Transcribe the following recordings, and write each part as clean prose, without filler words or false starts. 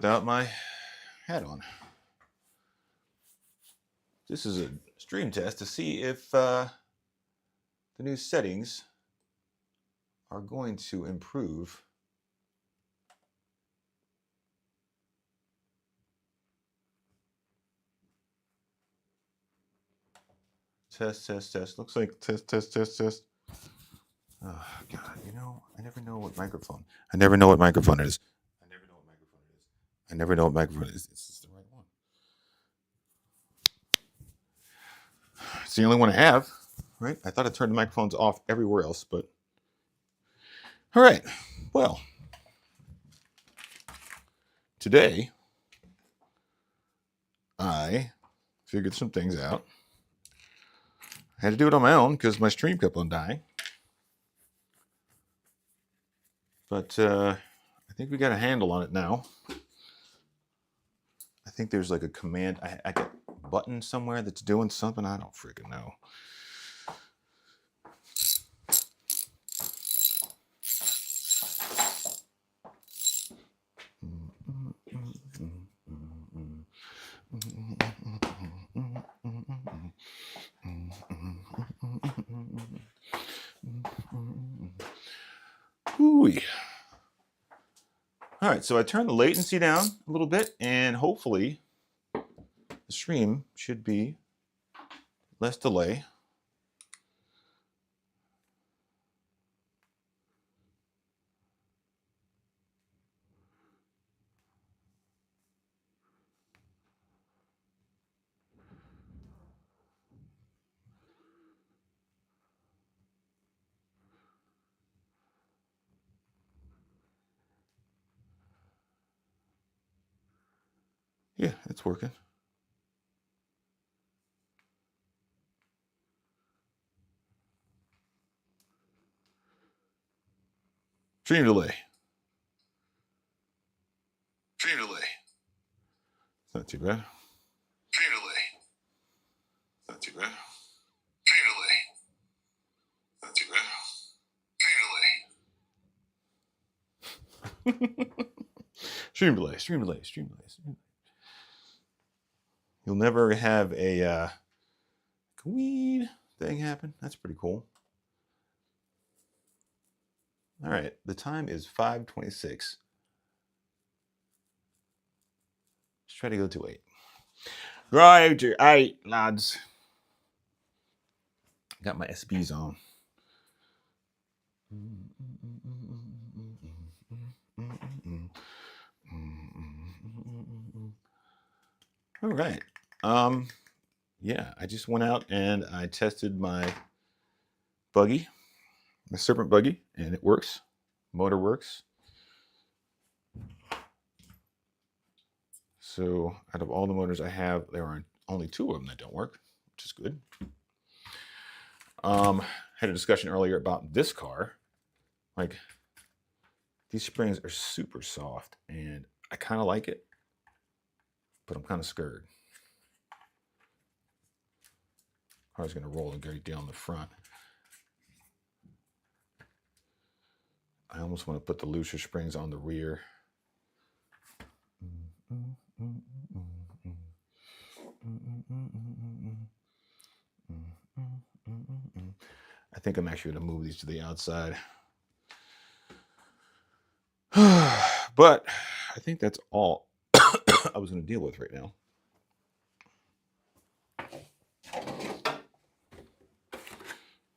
without my hat on. This is a stream test to see if the new settings are going to improve test. Looks like test. Oh God, I never know what microphone. I never know what microphone it is. Is this the right one? It's the only one I have, right? I thought I turned the microphones off everywhere else, but all right. Well, today I figured some things out. I had to do it on my own because my stream kept on dying. But I think we got a handle on it now. I think there's like a command. I got a button somewhere that's doing something. I don't freaking know. Ooh. All right, so I turned the latency down a little bit, and hopefully the stream should be less delay. Yeah, it's working. Stream delay. Not too bad. Not too bad. Stream delay. You'll never have a weed thing happen. That's pretty cool. All right, the time is 5:26. Let's try to go to 8. Right to 8, lads. Got my SBs on. All right. Yeah, I just went out and I tested my buggy, my Serpent buggy, and it works. Motor works. So out of all the motors I have, there are only 2 of them that don't work, which is good. Had a discussion earlier about this car. Like, these springs are super soft, and I kind of like it, but I'm kind of scared. I was going to roll and go down the front. I almost want to put the looser springs on the rear. I think I'm actually going to move these to the outside. But I think that's all I was going to deal with right now.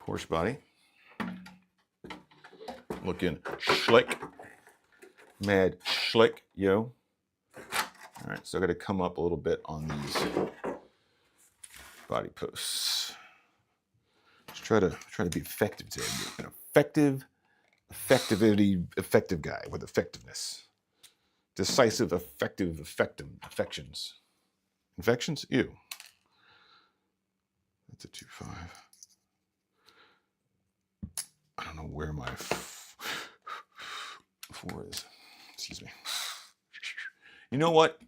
Porsche body. Looking slick. Mad slick, yo. All right, so I got to come up a little bit on these body posts. Just try to be effective today. An effective guy with effectiveness. Decisive, affections. Infections? Ew. That's a 2.5. I don't know where my 4 is. Excuse me. You know what?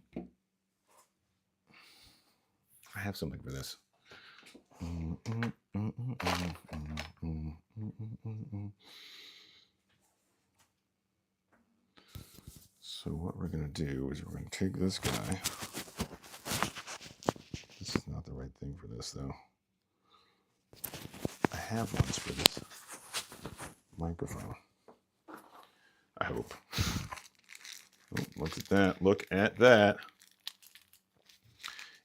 I have something for this. So what we're going to do is we're going to take this guy. This is not the right thing for this, though. I have ones for this microphone. I hope. Oh, look at that. Look at that.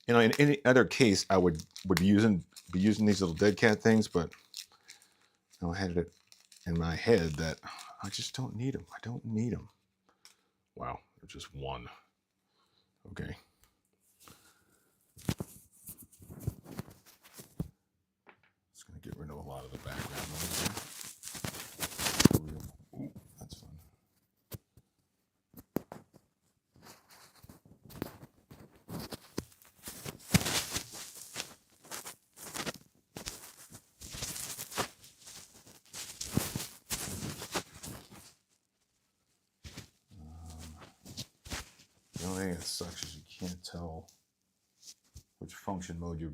You know, in any other case, I would be using these little dead cat things, but you know, I had it in my head that I just don't need them. I don't need them. Wow, there's just one. Okay. Just gonna get rid of a lot of the background noise. Ooh, that's fun. The only thing that sucks is you can't tell which function mode your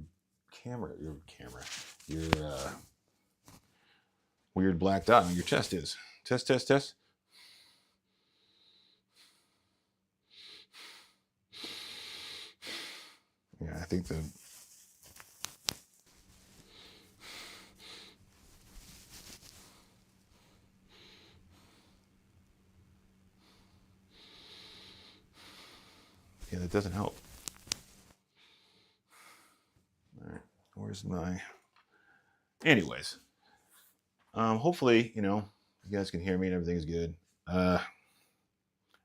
weird black dot on your chest is. Test, test, test. Yeah, I think that doesn't help. All right, where's my? Anyways, hopefully, you know, you guys can hear me and everything's good. I'm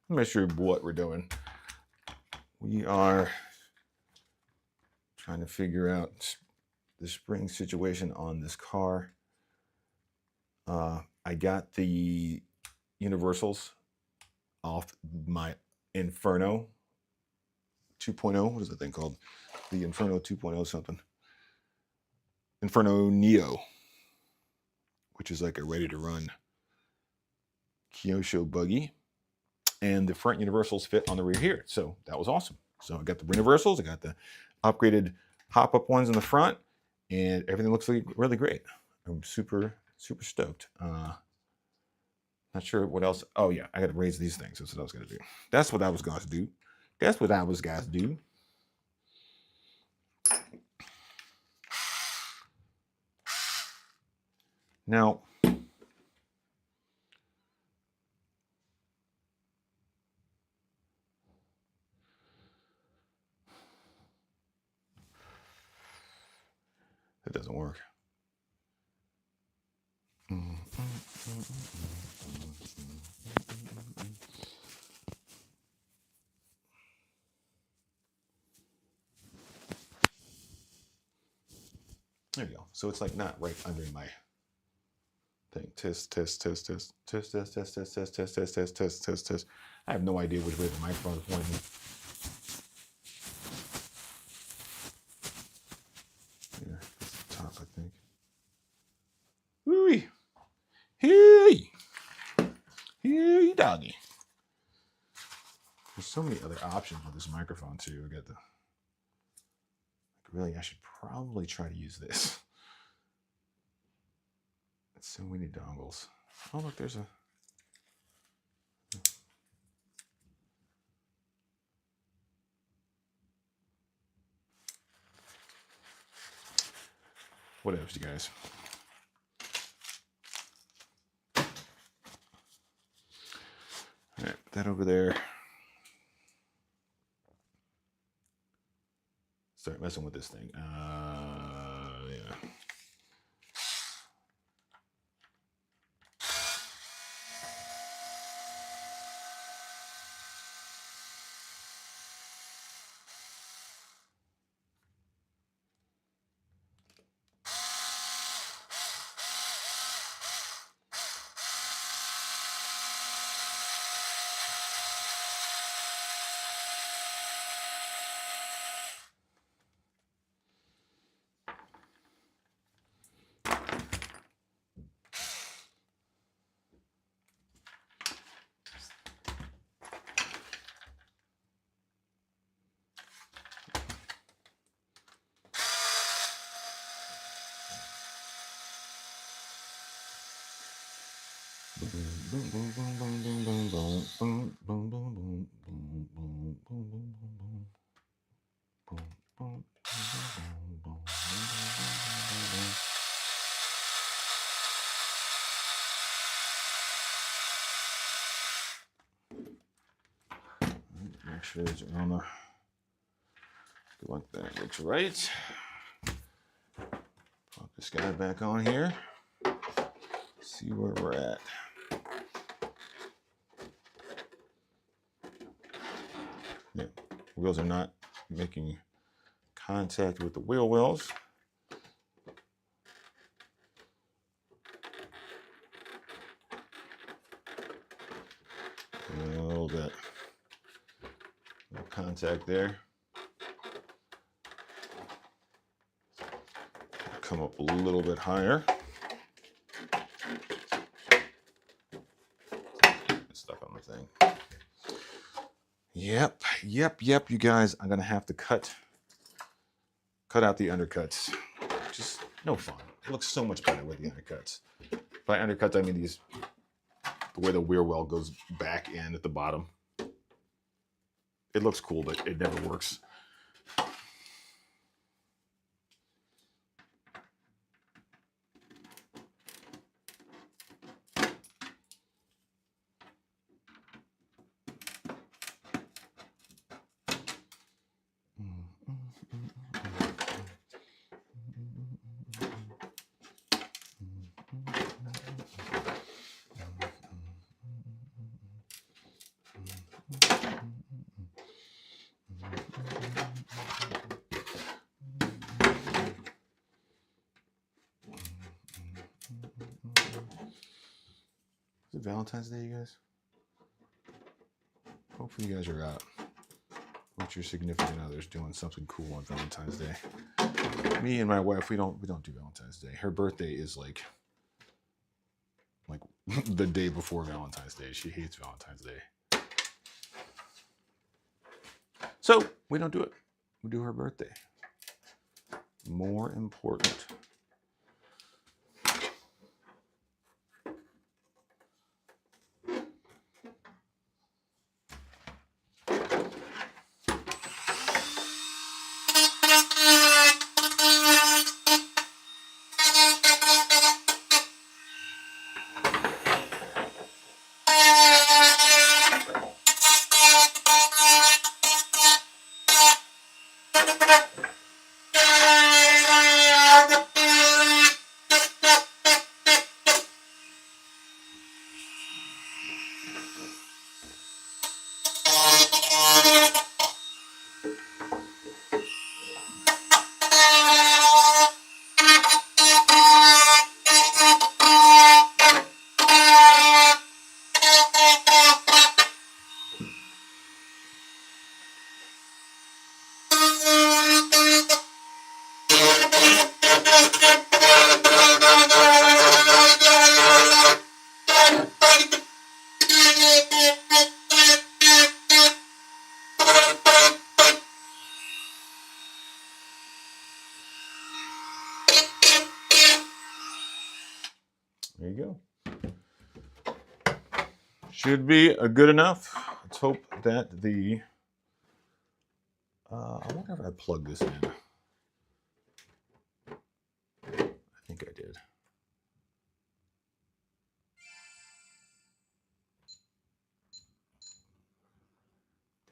not sure what we're doing. We are trying to figure out the spring situation on this car. I got the universals off my Inferno 2.0. What is that thing called? The Inferno 2.0 something. Inferno Neo, which is like a ready-to-run Kyosho buggy. And the front universals fit on the rear here. So that was awesome. So I got the universals. I got the upgraded hop-up ones in the front. And everything looks like really great. I'm super, super stoked. Not sure what else. Oh, yeah. I got to raise these things. That's what I was going to do. That's what I was going to do. That's what I was going to do. Now, it doesn't work. There you go. So it's like not right under my thing. Test, test, test, test, test, test, test, test, test, test, test, test, test, test, test. I have no idea which way the microphone is pointing. Here, that's the top, I think. Woo-wee. Hey! Hey, doggy. There's so many other options with this microphone too. I got the. Really, I should probably try to use this. It's so many dongles. Oh, look, there's a. What else, you guys? All right, put that over there. Start messing with this thing. Yeah. Boom, boom, boom, boom, boom, boom, boom, boom, boom, boom, boom. sure it's on the. Good luck, that looks right. Put this guy back on here. See where we're at. Yeah, wheels are not making contact with the wheel wells. A little bit. No contact there. Come up a little bit higher. It's stuck on the thing. Yep, you guys. I'm gonna have to cut out the undercuts. Just no fun. It looks so much better with the undercuts. By undercuts, I mean the way the wheel well goes back in at the bottom. It looks cool, but it never works. Is it Valentine's Day, you guys? Hopefully you guys are out with your significant others doing something cool on Valentine's Day. Me and my wife, we don't do Valentine's Day. Her birthday is like the day before Valentine's Day. She hates Valentine's Day. So we don't do it. We do her birthday. More important. There you go. Should be good enough. Let's hope that the... I wonder if I plugged this in. I think I did.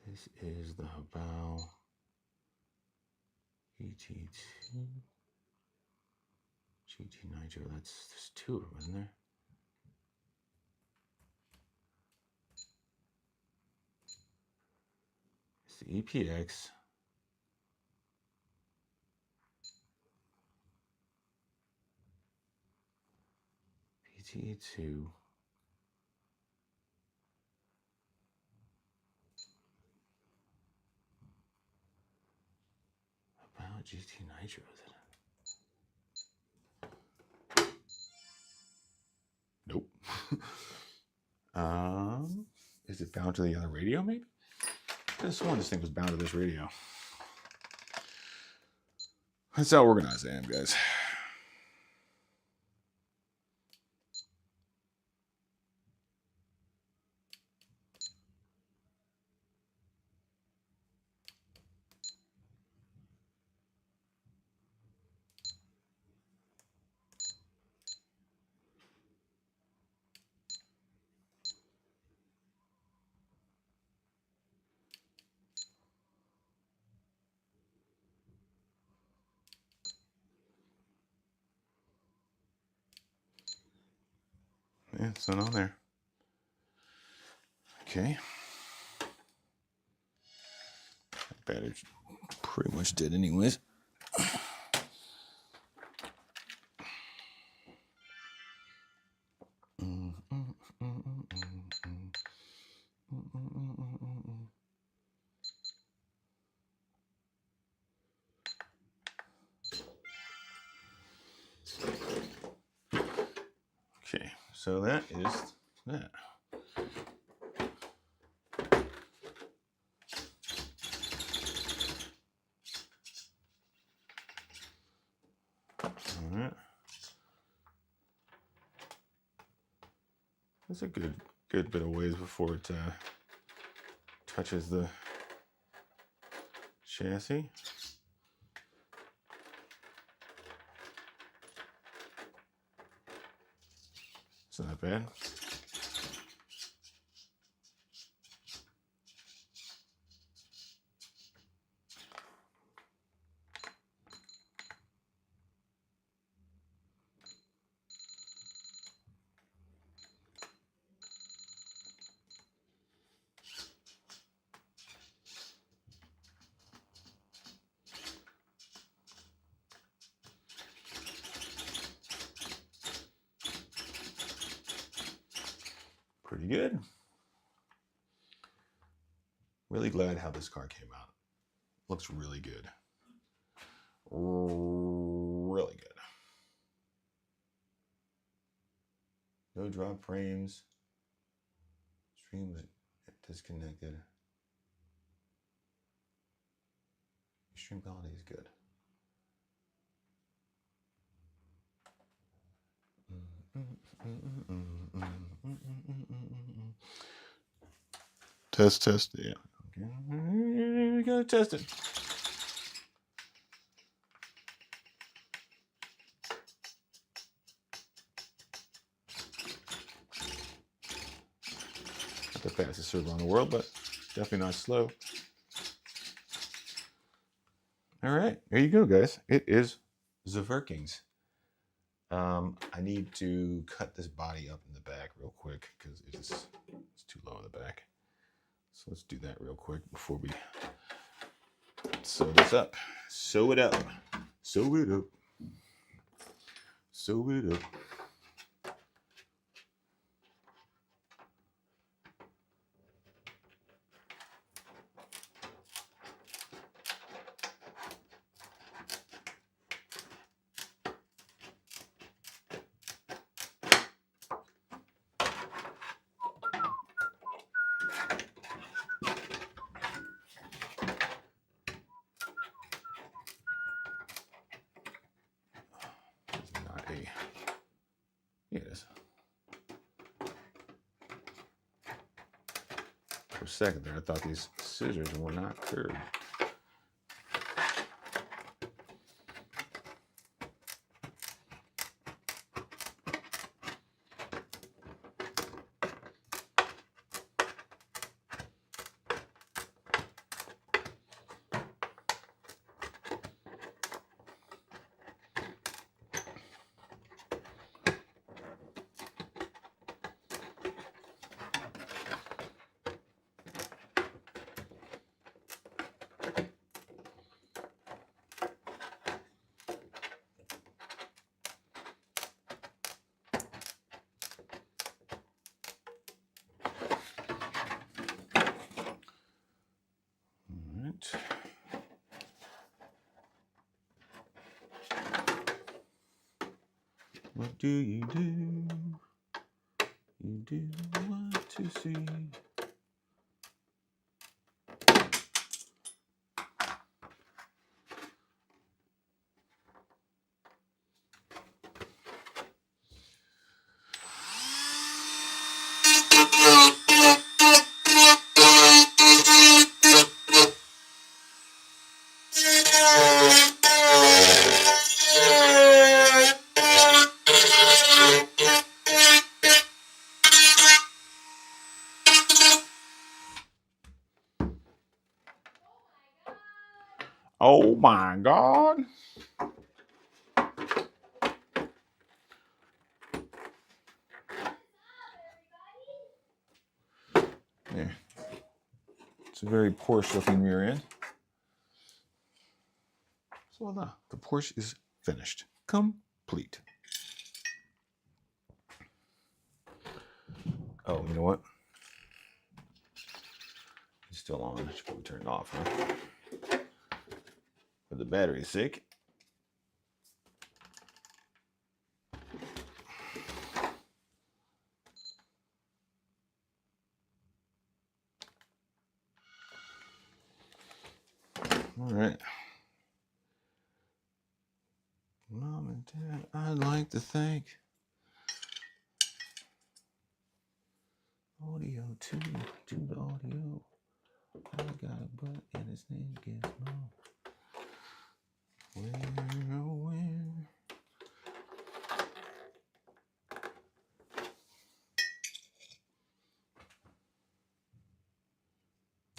This is the Habao ET2 GT Nitro. There's two of them, isn't there? It's the EPX. PT2. About GT Nitro, is it? Nope. Is it bound to the other radio, maybe? I could have sworn this thing was bound to this radio. That's how organized I am, guys. it's not on there. Okay. Battery's pretty much dead anyways. Okay, so that is that. All right. That's a good bit of ways before it touches the chassis. It's not bad. Pretty good. Really glad how this car came out. Looks really good. Really good. No drop frames. Stream was disconnected. Stream quality is good. Test. Yeah. Okay. Gotta test it. Not the fastest server in the world, but definitely not slow. All right, there you go, guys. It is the Virkings. I need to cut this body up in the back real quick because it's too low in the back. So let's do that real quick before we sew this up. Sew it up. Sew it up. Sew it up. It is. For a second there, I thought these scissors were not curved. What do? You do what to see. Oh my God. It's a very Porsche looking rear end. So the Porsche is finished. Complete. Oh, you know what? It's still on. I should probably turn it off, huh? For the battery's sake. All right. Mom and Dad, I'd like to thank Audio to the audio. I got a butt and his name Gizmo. Where, oh, where?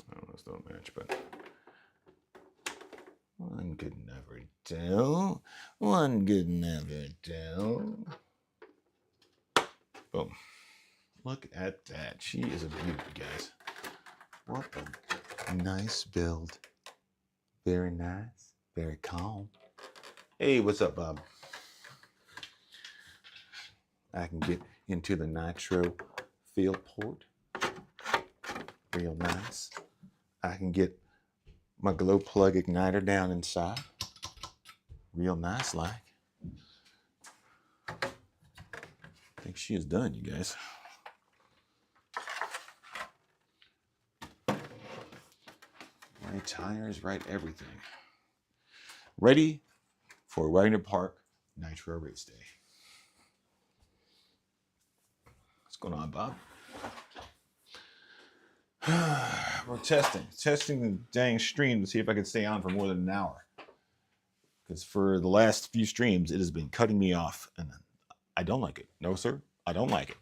I don't know, those don't match, but one could never tell. One could never tell. Boom. Look at that. She is a beauty, guys. What a nice build. Very nice. Very calm. Hey, what's up, Bob? I can get into the nitro field port. Real nice. I can get my glow plug igniter down inside. Real nice like. I think she is done, you guys. Right tires, right everything. Ready for Wagner Park Nitro Race Day. What's going on, Bob? We're testing the dang stream to see if I can stay on for more than an hour. Because for the last few streams, it has been cutting me off, and I don't like it. No, sir, I don't like it.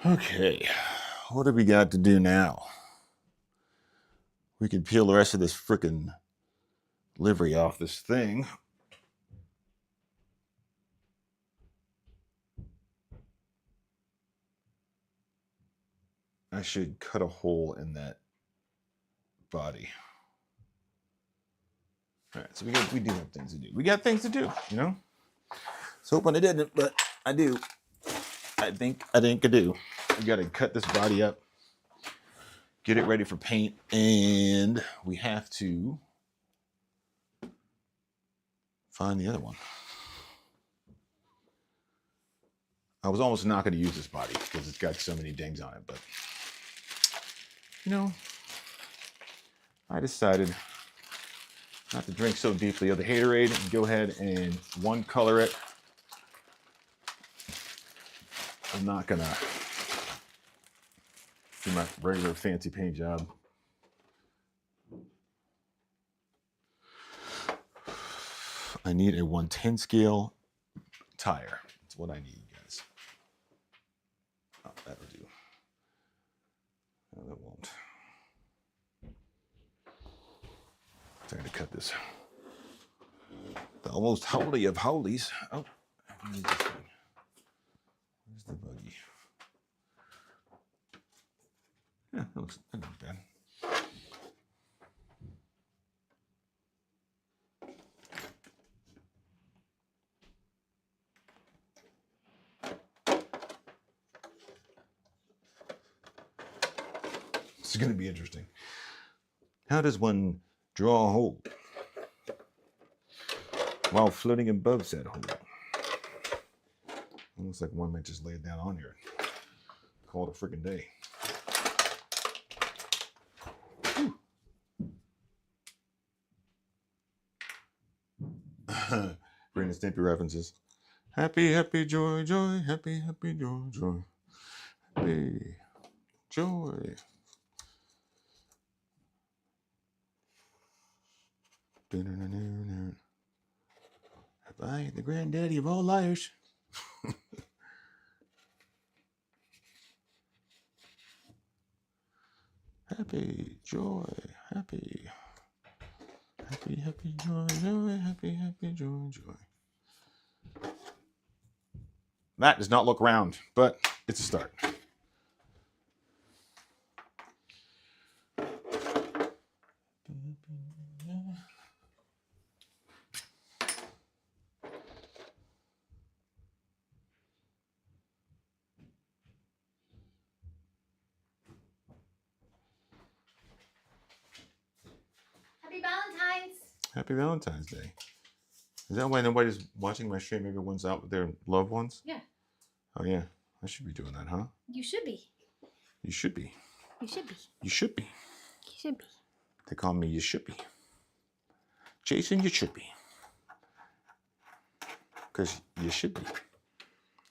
Okay, what do we got to do now? We can peel the rest of this frickin' livery off this thing. I should cut a hole in that body. All right, so we do have things to do. We got things to do, you know? I was hoping I didn't, but I do. I think I do. We got to cut this body up, get it ready for paint, and we have to find the other one. I was almost not going to use this body because it's got so many dings on it, but you know, I decided not to drink so deeply of the Haterade and go ahead and one color it. I'm not going to do my regular fancy paint job. I need a 110 scale tire. That's what I need, guys. Oh, that'll do. No, that won't. I'm trying to cut this. The almost holy of holies. Oh, where's the buggy? Yeah, that looks not bad. This is going to be interesting. How does one draw a hole while floating above said hole? Looks like one might just lay it down on here. Call it a freaking day. Brandon Stampy references. Happy, happy, joy, joy. Happy, happy, joy, joy. Happy, joy. I, the granddaddy of all liars. Happy, joy, happy. Happy, happy, joy, joy, happy, happy, joy, joy. That does not look round, but it's a start. Happy Valentine's. Happy Valentine's Day. Is that why nobody's watching my stream? Everyone's out with their loved ones? Yeah. Oh, yeah. I should be doing that, huh? You should be. You should be. You should be. You should be. You should be. They call me You Should Be. Jason, you should be. Because you should be.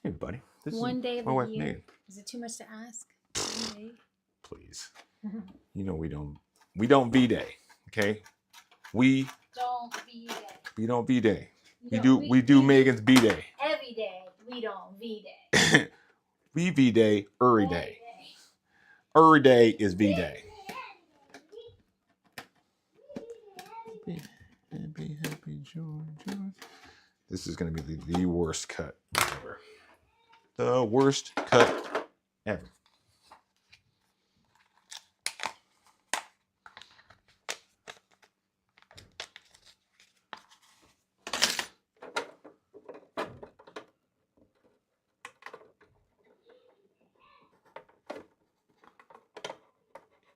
Hey, buddy. This One is day of my the wife, year. Megan. Is it too much to ask? One day? Please. You know we don't V-Day, okay? We Don't be day. don't V-Day. We We do Megan's B-Day. Every day. We don't V-Day. We V-Day every day. Every day is V-Day. Happy, happy, joy, joy. This is going to be the worst cut ever. The worst cut ever.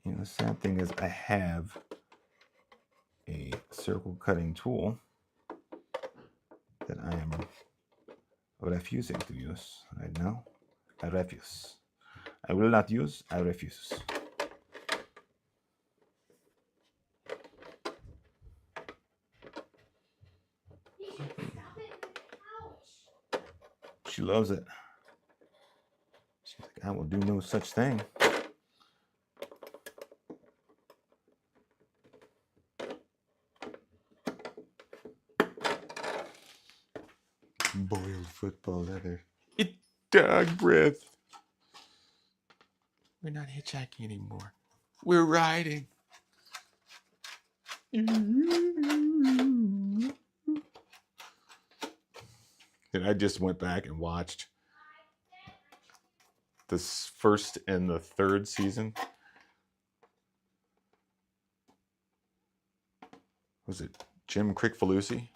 You know, the sad thing is I have a circle cutting tool that I am refusing to use right now. I refuse. I will not use. I refuse. She loves it. She's like, I will do no such thing. Boiled football leather. It dog breath. We're not hitchhiking anymore. We're riding. And I just went back and watched this first and the third season. Was it Jim Kricfalusi?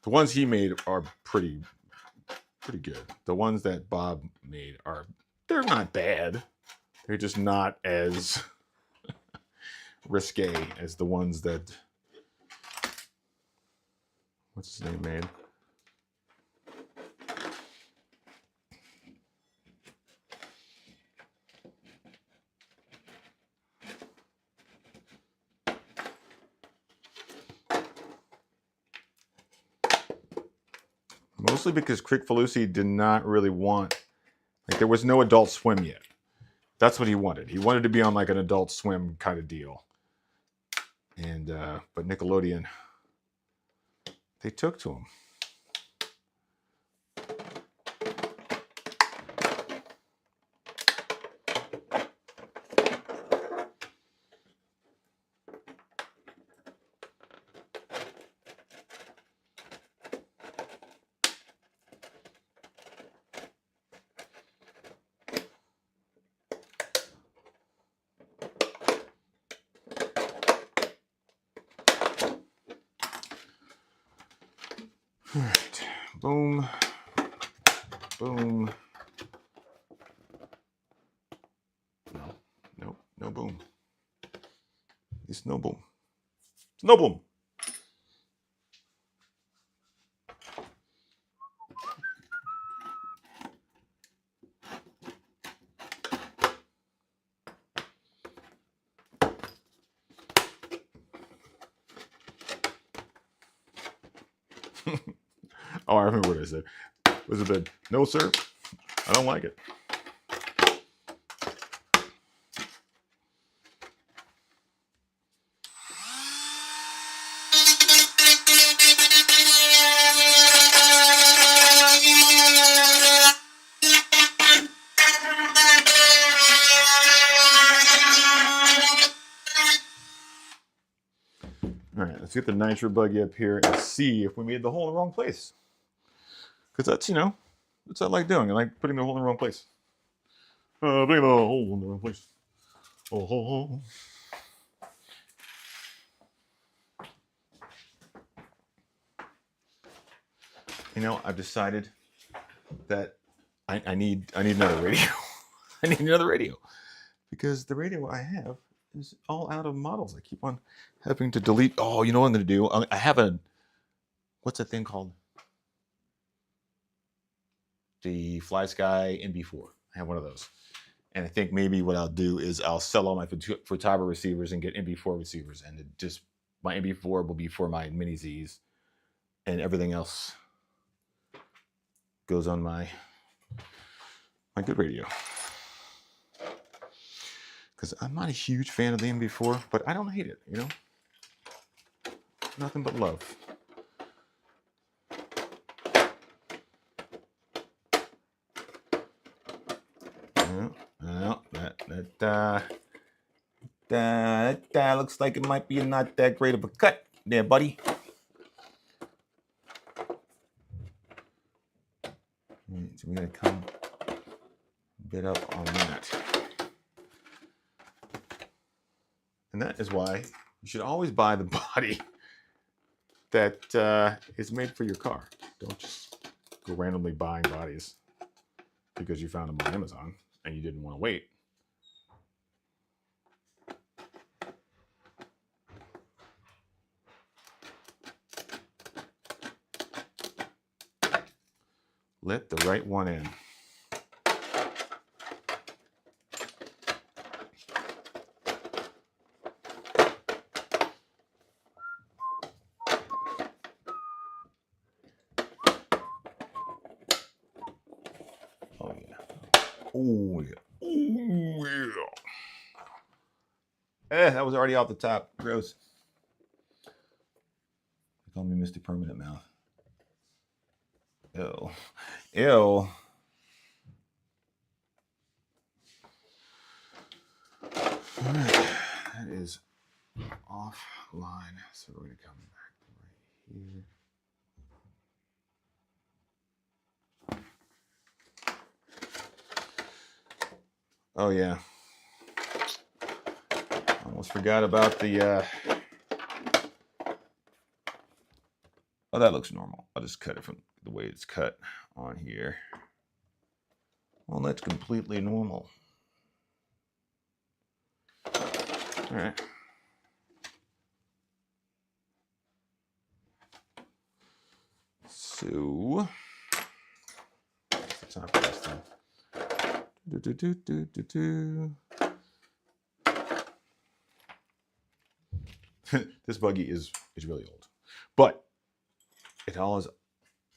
The ones he made are pretty good. The ones that Bob made they're not bad. They're just not as risque as the ones that what's his name made. Mostly because Kricfalusi did not really want, like, there was no Adult Swim yet. That's what he wanted. He wanted to be on like an Adult Swim kind of deal. And but Nickelodeon, they took to him. All right, boom, boom. No boom. It's no boom. It's no boom. Oh, I remember what I said. Was it bad? No, sir. I don't like it. get the nitro buggy up here and see if we made the hole in the wrong place. Because that's, that's what I like doing. I like putting the hole in the wrong place. Putting the hole in the wrong place. Oh. I've decided that I need another radio. I need another radio because the radio I have is all out of models. I keep on having to delete. Oh, you know what I'm going to do? I have what's that thing called? The FlySky NB4. I have one of those. And I think maybe what I'll do is I'll sell all my Futaba receivers and get NB4 receivers. And my NB4 will be for my mini Zs. And everything else goes on my good radio. Because I'm not a huge fan of the NB4, but I don't hate it, Nothing but love. Well, that looks like it might be not that great of a cut there, buddy. So we're going to come a bit up on that. And that is why you should always buy the body that is made for your car. Don't just go randomly buying bodies because you found them on Amazon and you didn't want to wait. Let the right one in. Oh yeah. Oh yeah. Oh yeah. That was already off the top. Gross. They call me Mr. Permanent Mouth. Ew. Ew. All right. That is offline. So we're going to come back right here. Oh, yeah. Almost forgot about the... Oh, that looks normal. I'll just cut it from the way it's cut on here. Well, that's completely normal. All right. So, it's not this thing. This buggy is really old, but it has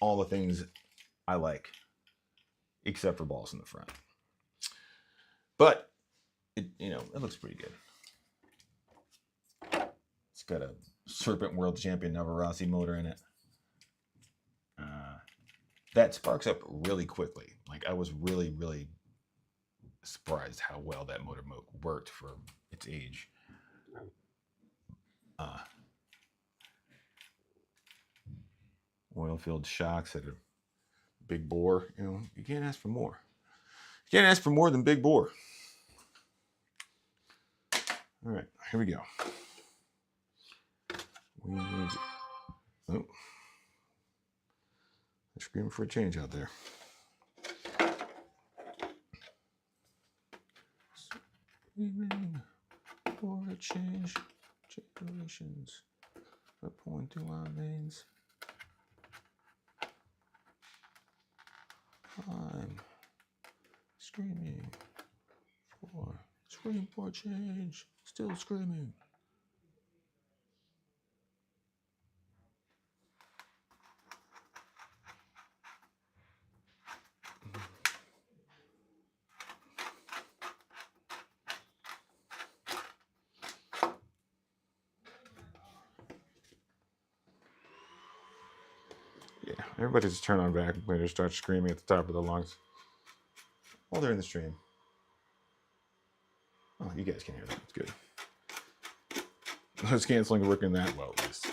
all the things I like, except for balls in the front. But it looks pretty good. It's got a Serpent World Champion Navarasi motor in it. That sparks up really quickly. Like, I was really, really surprised how well that motor worked for its age. Oil-filled shocks at a big bore. You can't ask for more. You can't ask for more than big bore. All right, here we go. We need... Oh. They're screaming for a change out there. Screaming for a change. Generations are pouring through our veins. I'm scream for change, still screaming. Yeah, everybody just turn on vacuum cleaner, start screaming at the top of their lungs while they're in the stream. Oh, you guys can hear that. It's good. Noise canceling working that well, at least.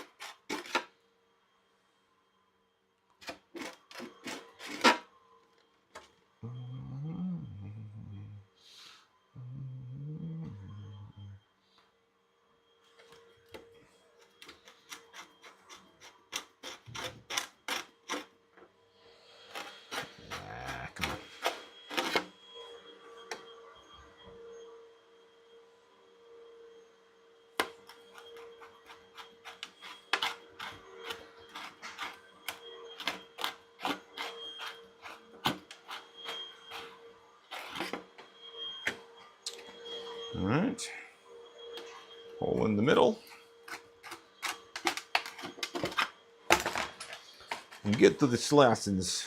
All right. Hole in the middle. And get to the slassins.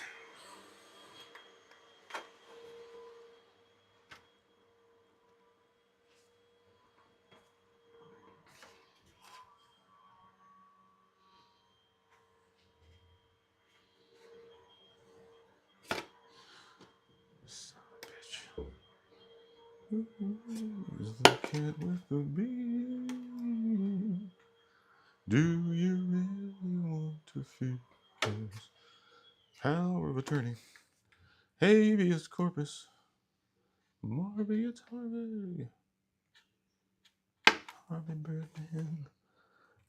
Son of a bitch. Who's the cat with the beak? Do you really want to feel his power of attorney? Habeas corpus. Marvy, it's Harvey. Harvey Birdman.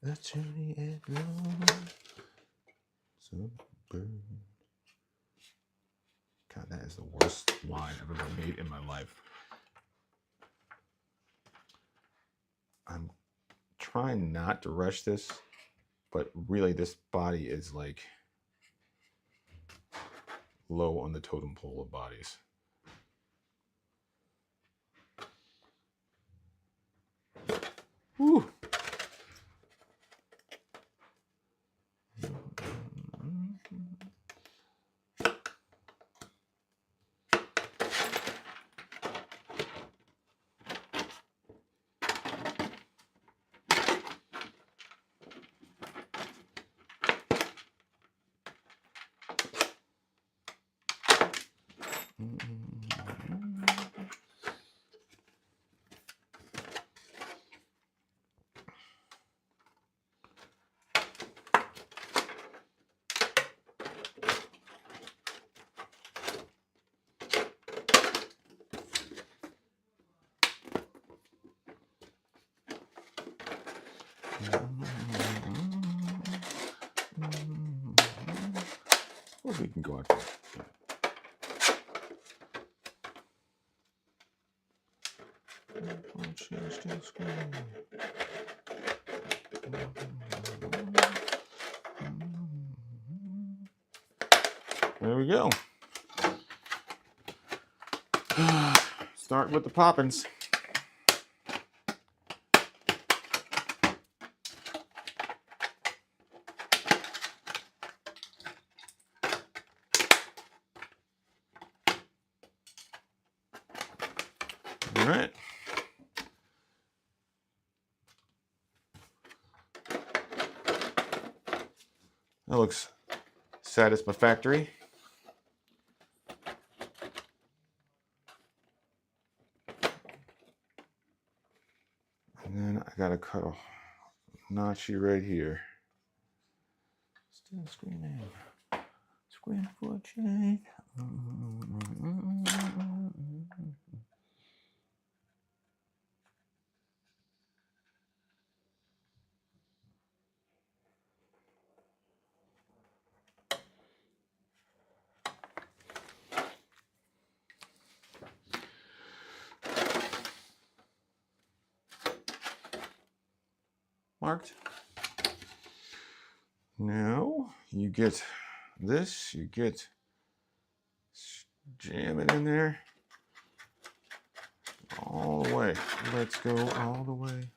Attorney at law. Some bird. God, that is the worst line I've ever made in my life. I'm trying not to rush this, but really this body is like low on the totem pole of bodies. Whew. Well, we can go out there. Change that screen. There we go. Start with the poppins. All right. That looks satisfactory. And then I gotta cut a notchy right here. Still screaming. Scream for change. Marked. Now you get this, you get jam it in there all the way. Let's go all the way.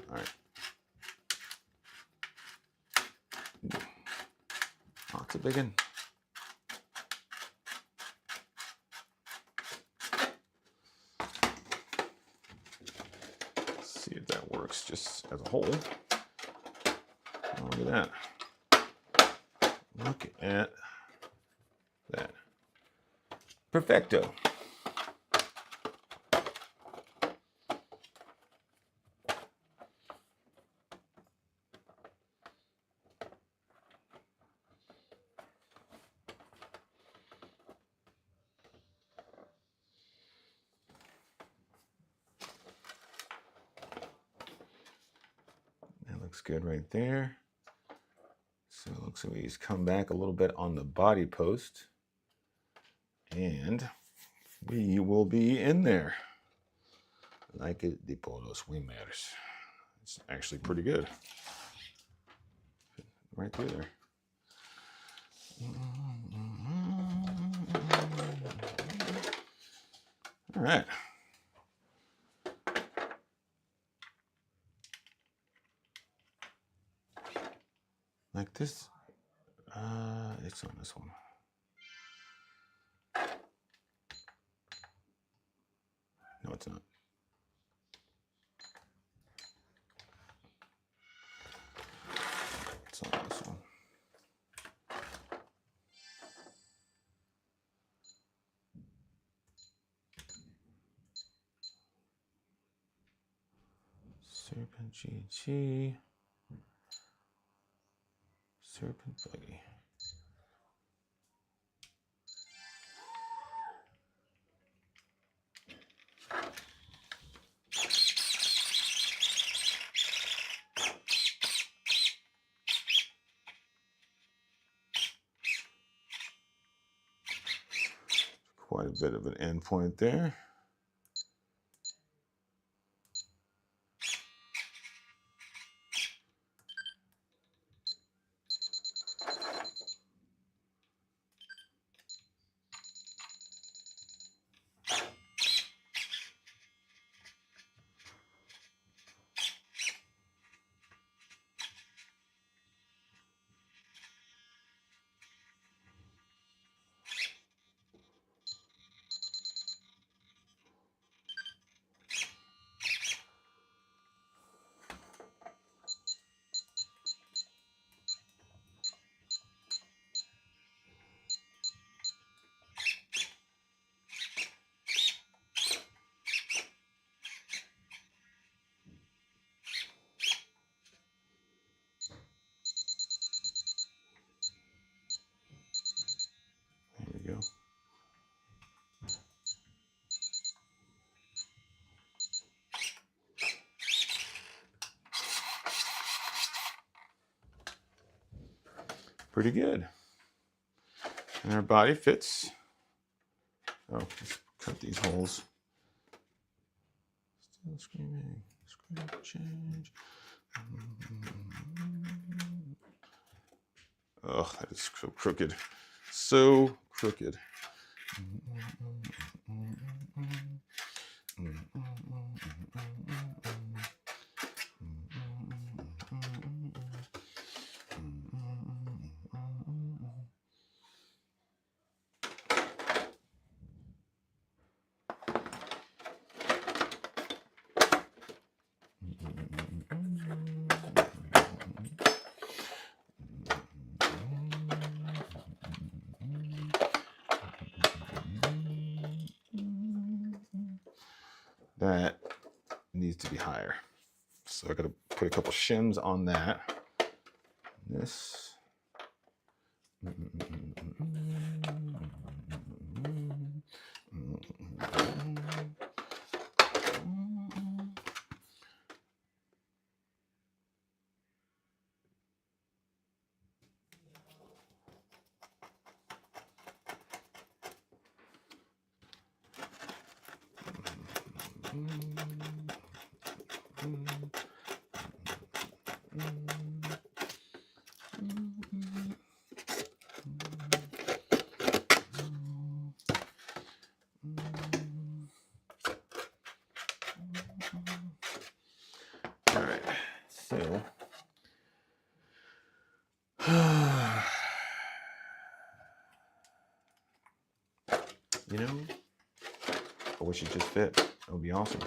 All right. Oh, it's a big one. Let's see if that works just as a whole. Oh, look at that. Look at that. Perfecto. That looks good right there. So it looks like he's come back a little bit on the body post. And we will be in there. Like it, the polos wimmers. It's actually pretty good. Right through there. All right. This, it's on this one. No, it's not. It's on this one. Serpent GG. Serpent Buggy. Quite a bit of an endpoint there. There we go. Pretty good. And our body fits. Oh, let's cut these holes. Still screaming. Scream change. Oh, that is so crooked. So crooked. That needs to be higher. So I gotta put a couple shims on that. This. All right, so you know, I wish it just fit. That would be awesome.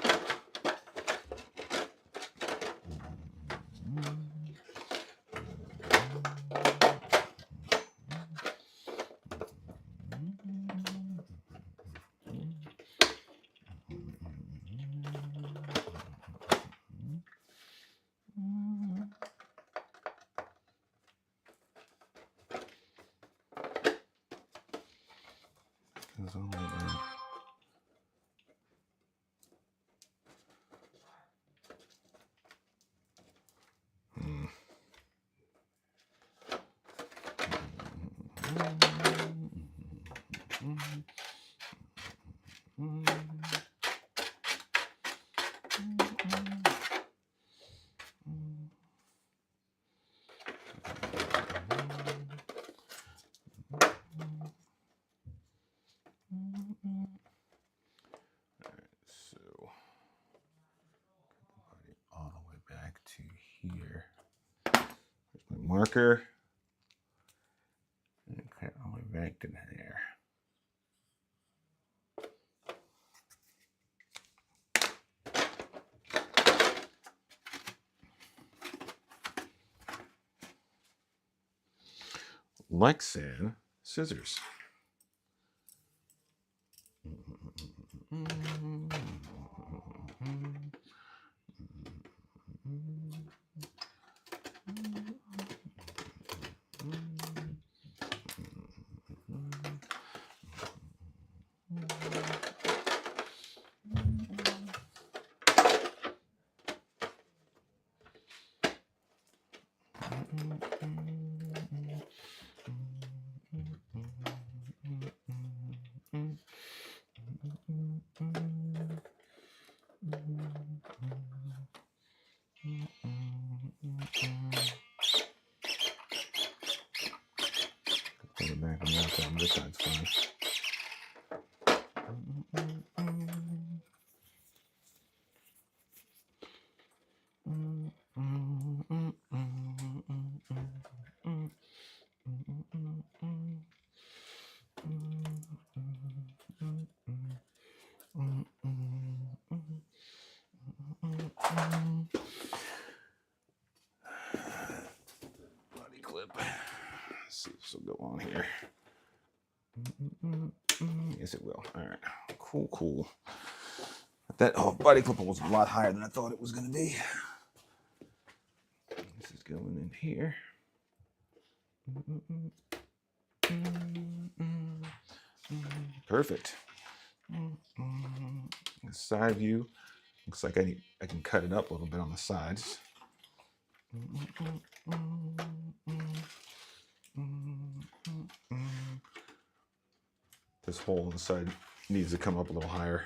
All the way back to here. There's my marker. Plankton hair. Lexan scissors. Put it back on that side. This side's fine. Body clip. Let's see if this will go on here. Yes, it will. All right. Cool, cool. That body clip was a lot higher than I thought it was going to be. This is going in here. Perfect. The side view looks like I can cut it up a little bit on the sides. This hole on the side needs to come up a little higher.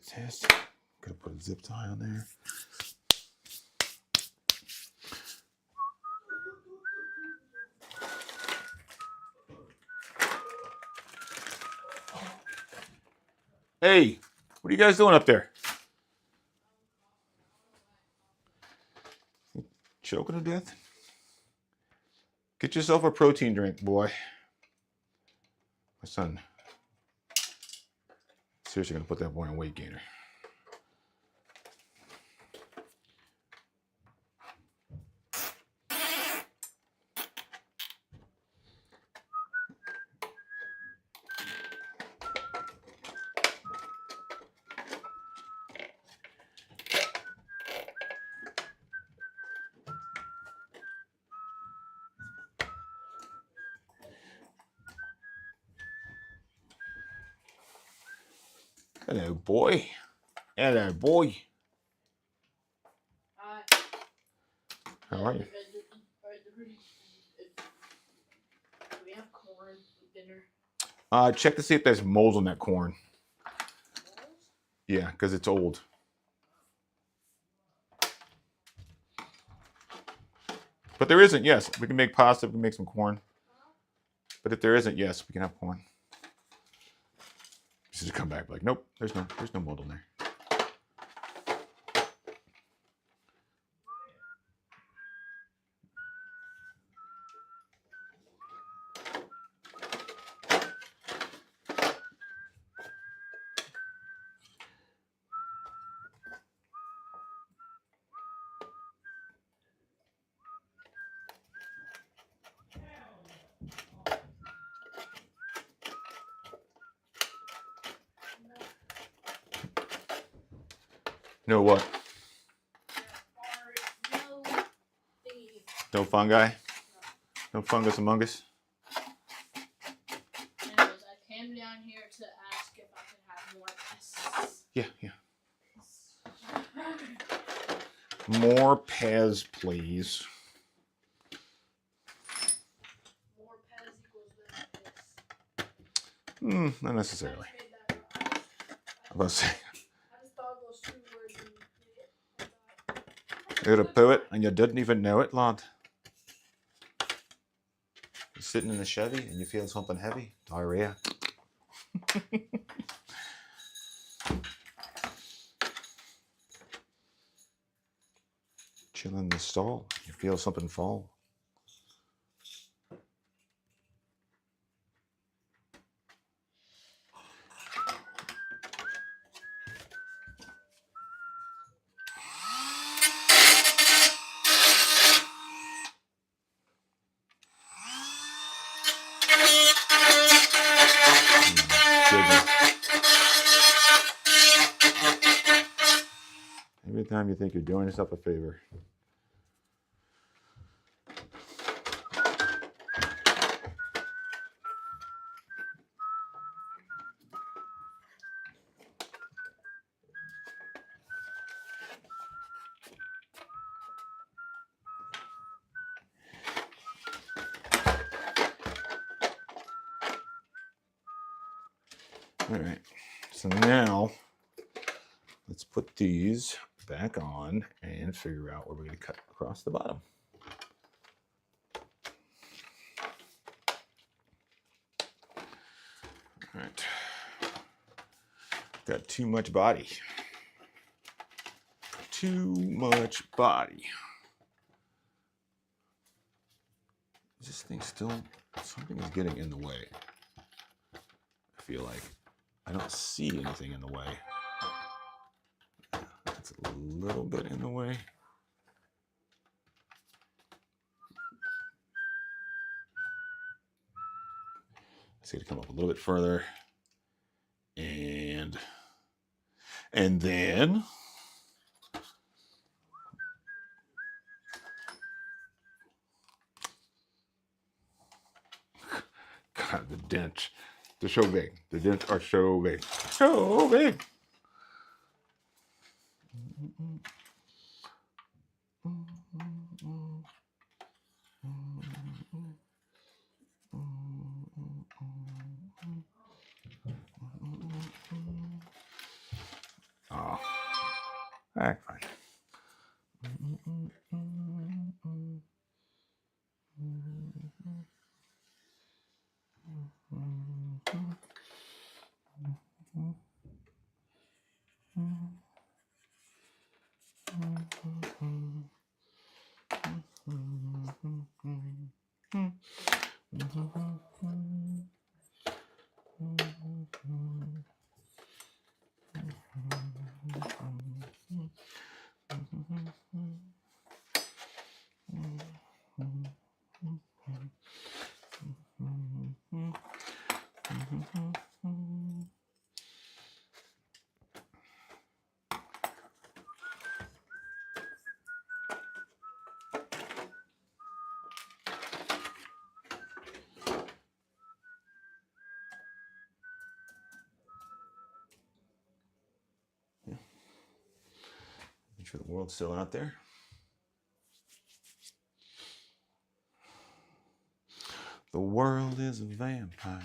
Test. Could put a zip tie on there. Hey, what are you guys doing up there? Choking to death? Get yourself a protein drink, boy. My son. Seriously gonna put that boy on weight gainer. Hello, boy. Hello, boy. How are you? Do we have corn for dinner? Check to see if there's moles on that corn. Yeah, because it's old. But there isn't, yes. We can make pasta, we can make some corn. But if there isn't, yes, we can have corn. to come back like, nope, there's no mold in there. No what? No thingy. No fungi? No fungus among us? Anyways, I came down here to ask if I could have more pests. Yeah. More Pez, please. More pets equals better piss. Not necessarily. I made that up. I'm about to say, I just thought of those 2 words and I thought, you're a poet and you didn't even know it, lad. You're sitting in the Chevy and you feel something heavy. Diarrhea. Chilling in the stall. You feel something fall. Goodness. Every time you think you're doing yourself a favor. All right, so now let's put these back on and figure out where we're going to cut across the bottom. All right, got too much body. Too much body. This thing still, something is getting in the way. I feel like I don't see anything in the way. That's a little bit in the way. I see it come up a little bit further. And then God, the dents. They're so big. The dents are so big. So big. Oh, fine. Make sure the world's still out there. The world is a vampire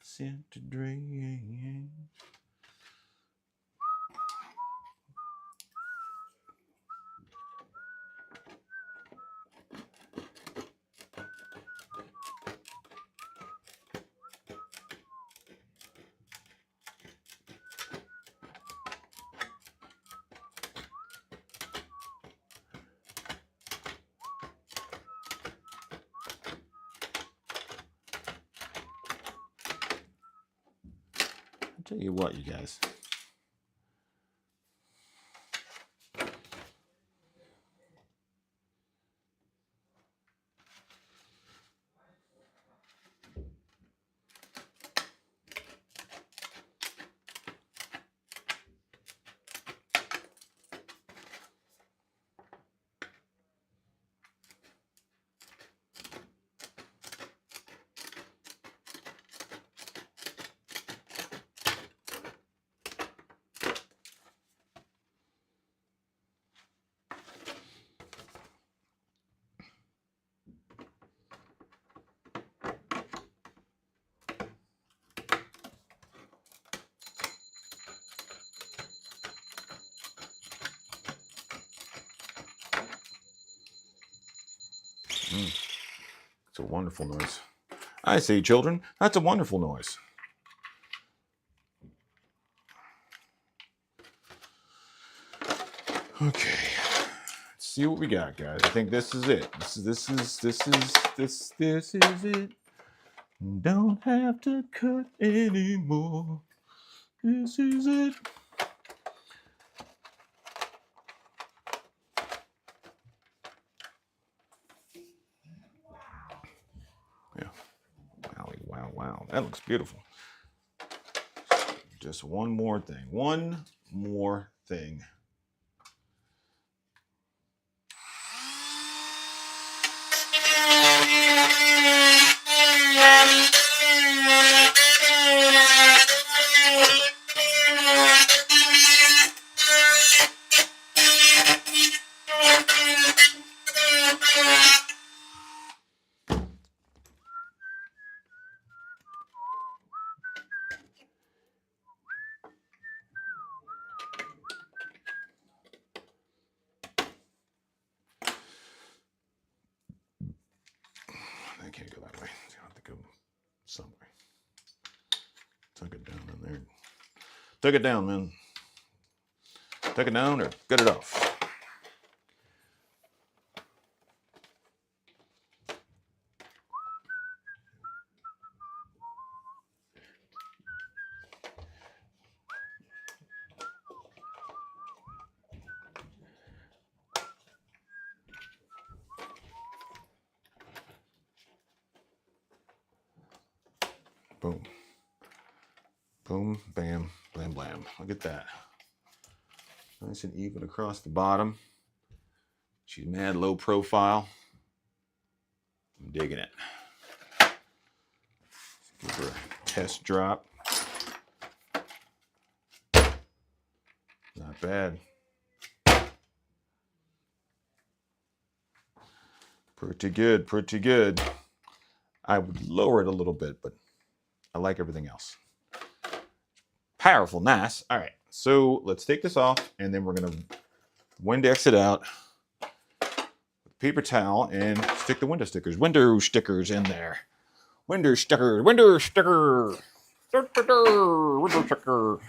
sent to drain. Tell you what, you guys. It's a wonderful noise. I say, children, that's a wonderful noise. Okay, let's see what we got, guys. I think this is it. This is it. Don't have to cut anymore. This is it. Yeah. Wow. That looks beautiful. Just one more thing. One more thing. I can't go that way. I have to go somewhere. Tuck it down in there. Tuck it down, man. Tuck it down or get it off. Boom. Boom, bam, blam, blam. Look at that. Nice and even across the bottom. She's mad low profile. I'm digging it. Give her a test drop. Not bad. Pretty good, pretty good. I would lower it a little bit, but I like everything else. Powerful, nice. All right, so let's take this off, and then we're gonna Windex it out with paper towel and stick the window stickers in there. Window sticker, window sticker, window sticker.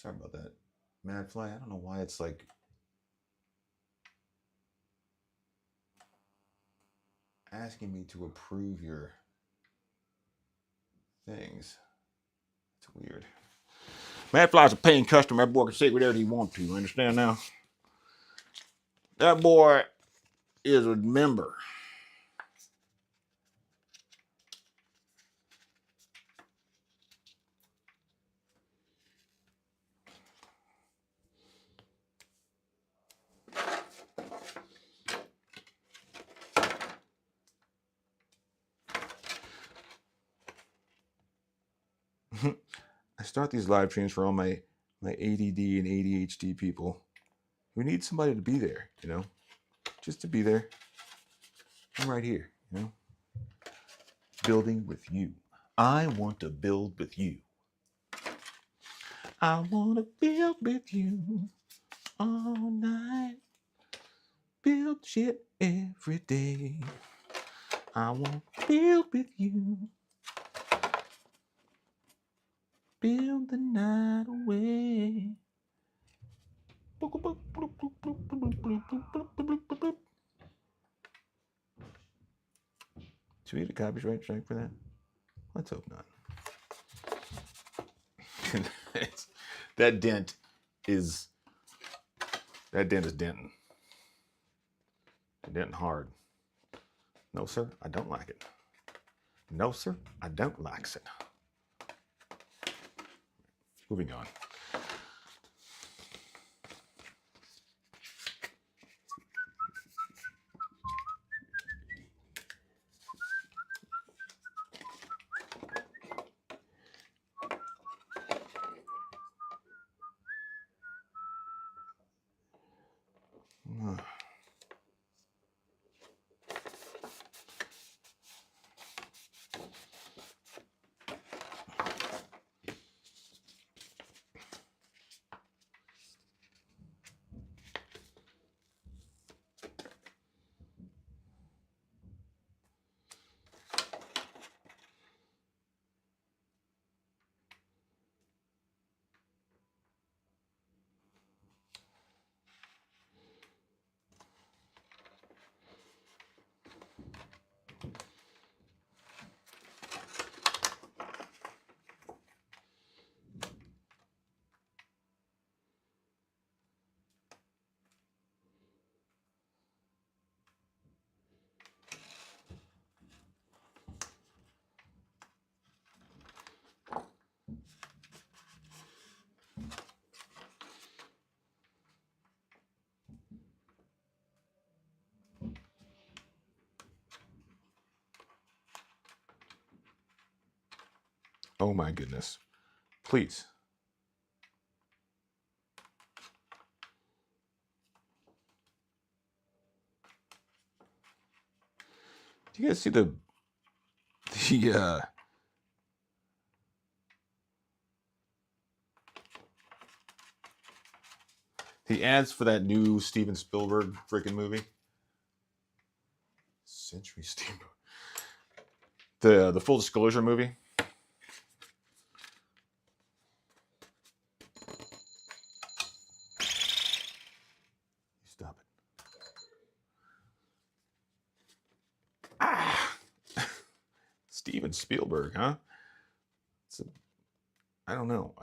Sorry about that. Mad Fly, I don't know why it's like asking me to approve your things. It's weird. Mad Fly's a paying customer. That boy can say whatever he wants to. Understand now? That boy is a member. I start these live streams for all my ADD and ADHD people who need somebody to be there, you know, just to be there. I'm right here, you know, building with you. I want to build with you. I want to build with you all night. Build shit every day. I want to build with you. Build the night away. Should we get a copyright strike for that? Let's hope not. that dent is denting. Denting hard. No, sir, I don't like it. No, sir, I don't like it. Moving on. Oh my goodness. Please. Do you guys see the ads for that new Steven Spielberg freaking movie? Century Steamboat. The Full Disclosure movie. Stop it. Ah! Steven Spielberg, huh? I don't know.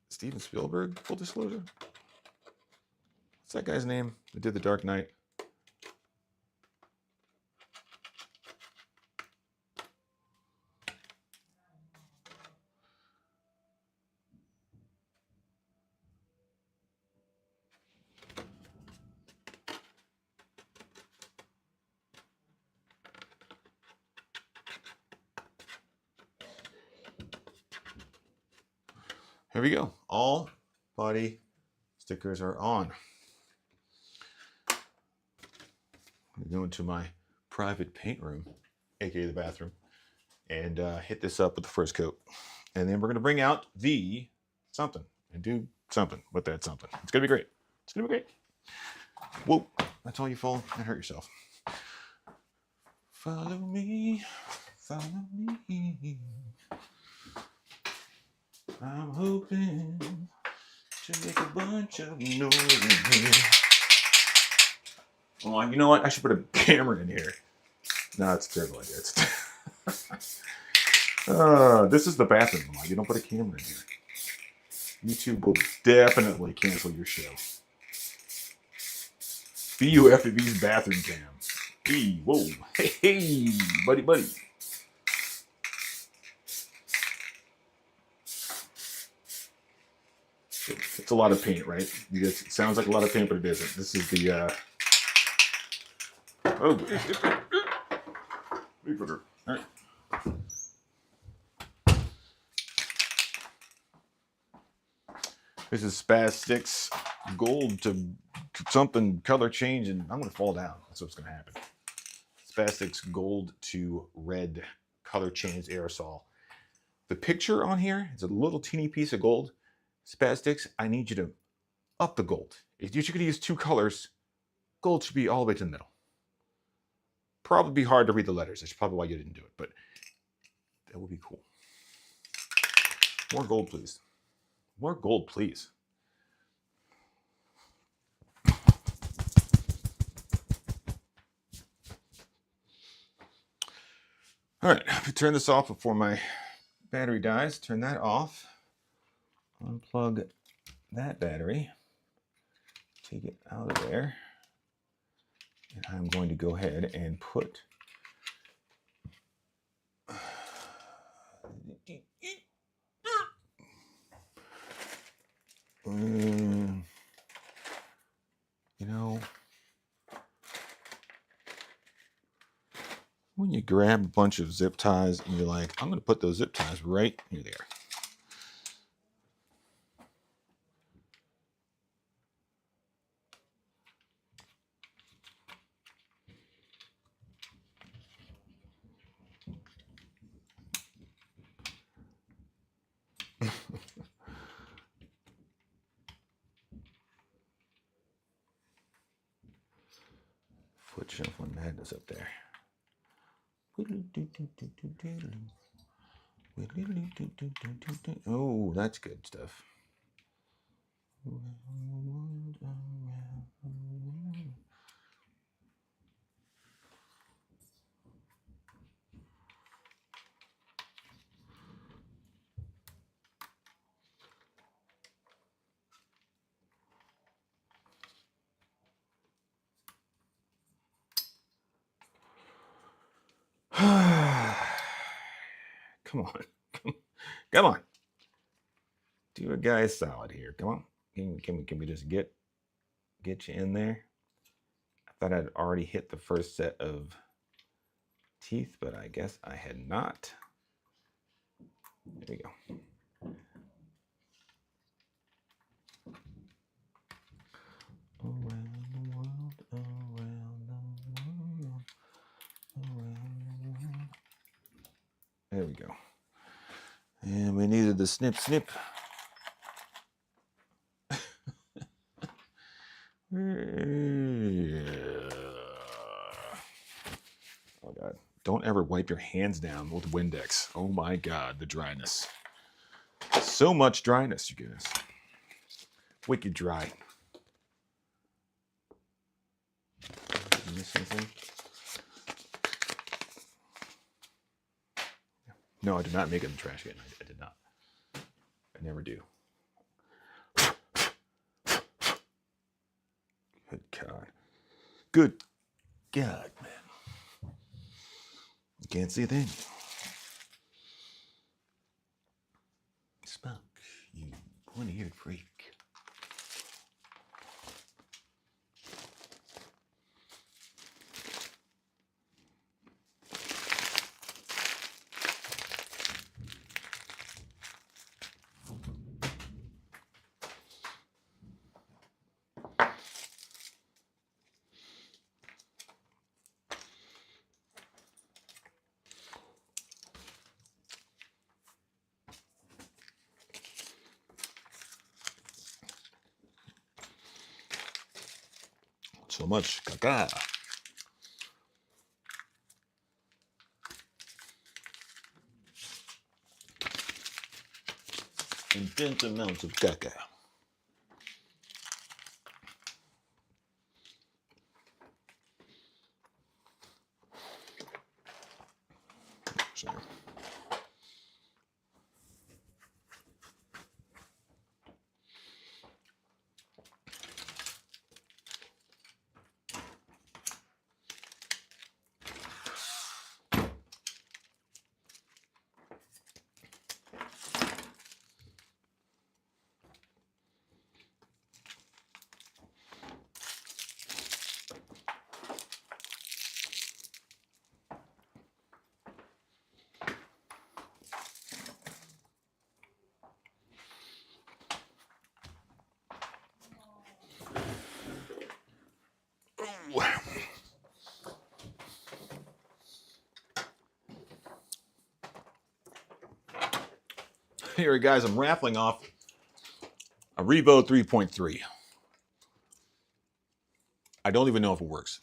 Steven Spielberg, Full Disclosure? What's that guy's name that did The Dark Knight? Here we go. All body stickers are on. I'm going to my private paint room, aka the bathroom, and hit this up with the first coat. And then we're going to bring out the something and do something with that something. It's going to be great. It's going to be great. Whoa. That's all you fall and hurt yourself. Follow me. Follow me. I'm hoping Should make a bunch of noise in here. Oh, you know what? I should put a camera in here. No, it's a terrible idea. This is the bathroom. You don't put a camera in here. YouTube will definitely cancel your show. BUFB's bathroom cam. Hey, whoa. Hey, buddy. It's a lot of paint, right? It sounds like a lot of paint, but it isn't. This is the, oh, all right. This is Spaz gold to something color change, and I'm gonna fall down. That's what's gonna happen. Spaz gold to red color change aerosol. The picture on here is a little teeny piece of gold. Spaz, I need you to up the gold. If you're gonna use two colors, gold should be all the way to the middle. Probably be hard to read the letters. That's probably why you didn't do it, but that would be cool. More gold, please. More gold, please. All right, if you turn this off before my battery dies, turn that off. Unplug that battery. Take it out of there. And I'm going to go ahead and put you know, when you grab a bunch of zip ties and you're like, I'm going to put those zip ties right near there. Foot shuffling madness up there. Oh, that's good stuff. Come on. Come on. Do a guy solid here. Come on. Can we just get you in there? I thought I'd already hit the first set of teeth, but I guess I had not. There we go. Around the world, around the world, around the world. There we go. And we needed the snip. Oh God. Don't ever wipe your hands down with Windex. Oh my God, the dryness. So much dryness, you guys. Wicked dry. Did I miss anything? No, I did not make it in the trash can. I did not. I never do. Good God. Good God, man. You can't see a thing. Spock, you one-eared freak. So much caca. Intense amounts of caca. So. Here, guys, I'm raffling off a Revo 3.3. I don't even know if it works.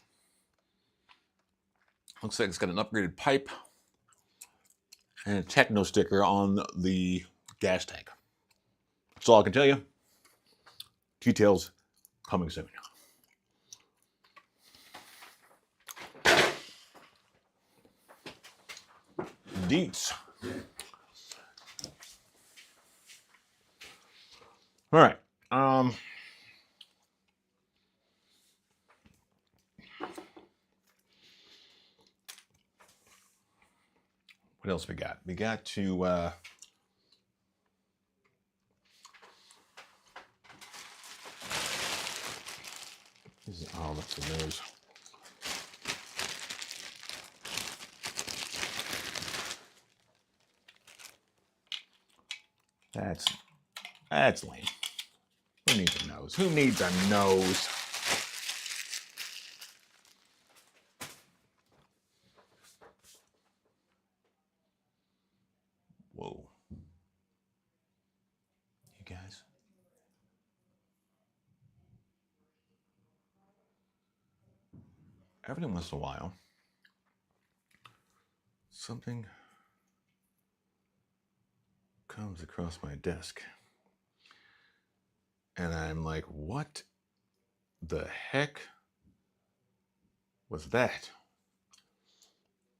Looks like it's got an upgraded pipe and a techno sticker on the gas tank. That's all I can tell you. Details coming soon. Deets. All right. What else we got? We got to oh, that's the nose. That's lame. Who needs a nose? Who needs a nose? Whoa. You guys. Every once in a while, something comes across my desk. And I'm like, what the heck was that?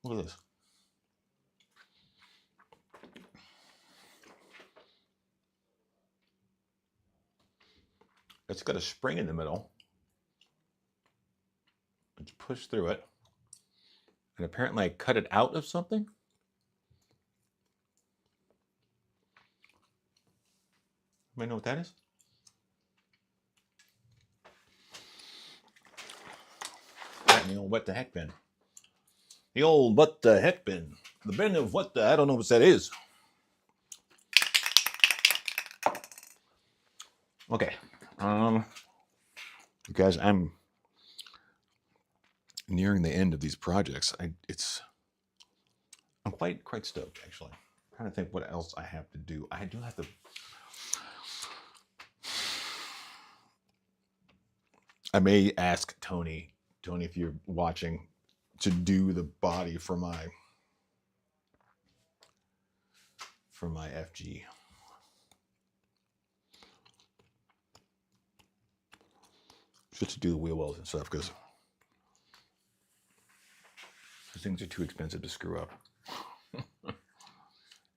Look at this. It's got a spring in the middle. Let's push through it. And apparently I cut it out of something. Anybody know what that is? The old what the heck bin. The old what the heck bin. The bin of what the, I don't know what that is. Okay. You guys, I'm nearing the end of these projects. I'm quite stoked, actually. I'm trying to think what else I have to do. I do have to. I may ask Tony, if you're watching, to do the body for my FG. Just to do the wheel wells and stuff, because those things are too expensive to screw up.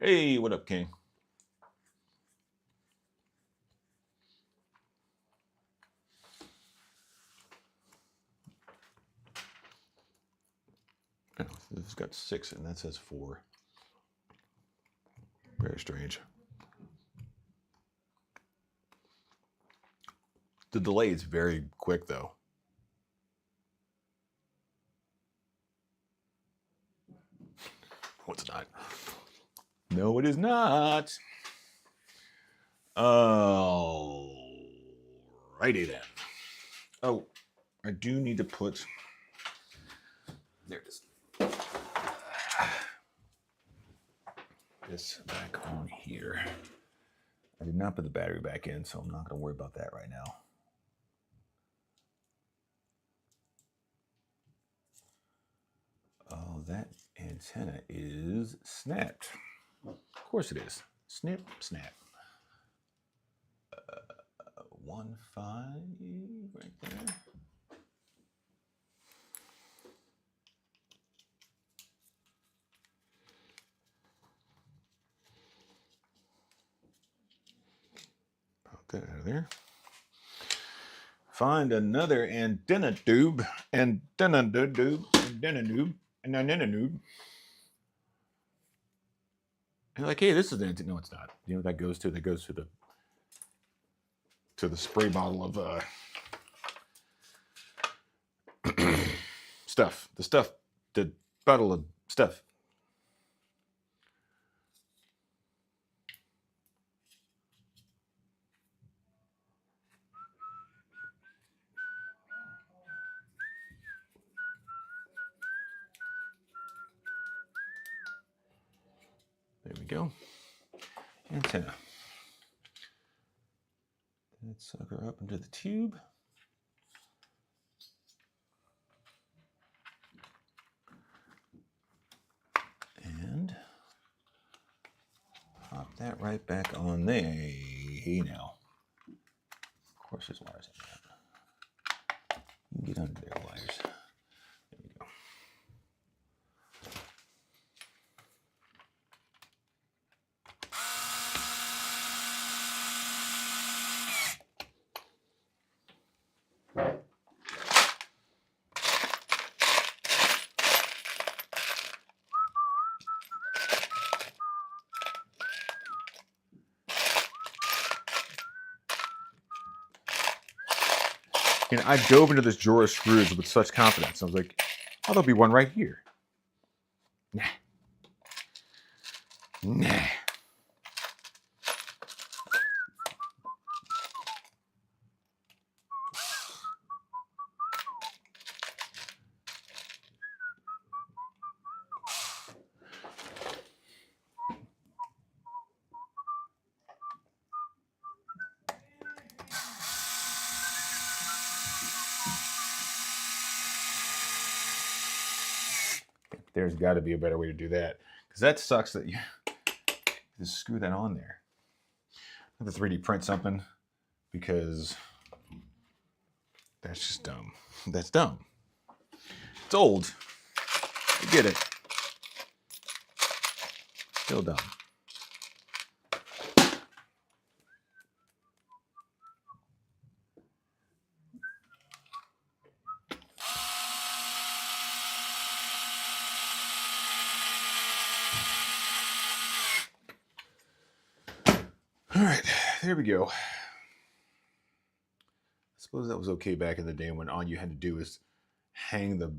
Hey, what up, King? Oh, this has got 6 and that says 4. Very strange. The delay is very quick, though. Oh, it's not. No, it is not. Oh, righty then. Oh, I do need to put. There it is. This back on here. I did not put the battery back in, so I'm not going to worry about that right now. Oh, that antenna is snapped. Of course it is. Snip, snap. 1.5 right there. that out of there. Find another antenna tube, antenna tube, antenna tube, and antenna tube. And like, hey, this is the antenna. No, it's not. You know what that goes to? That goes to the spray bottle of stuff. The bottle of stuff. There we go. Antenna. That sucker up into the tube. And pop that right back on there. Hey now. Of course there's wires in that. You can get under there, wires. There we go. And I dove into this drawer of screws with such confidence. I was like, oh, there'll be one right here. Nah. Nah. There's got to be a better way to do that, because that sucks that you just screw that on there. I have to 3D print something, because that's just dumb. That's dumb. It's old. I get it. Still dumb. All right, there we go. I suppose that was okay back in the day when all you had to do was hang the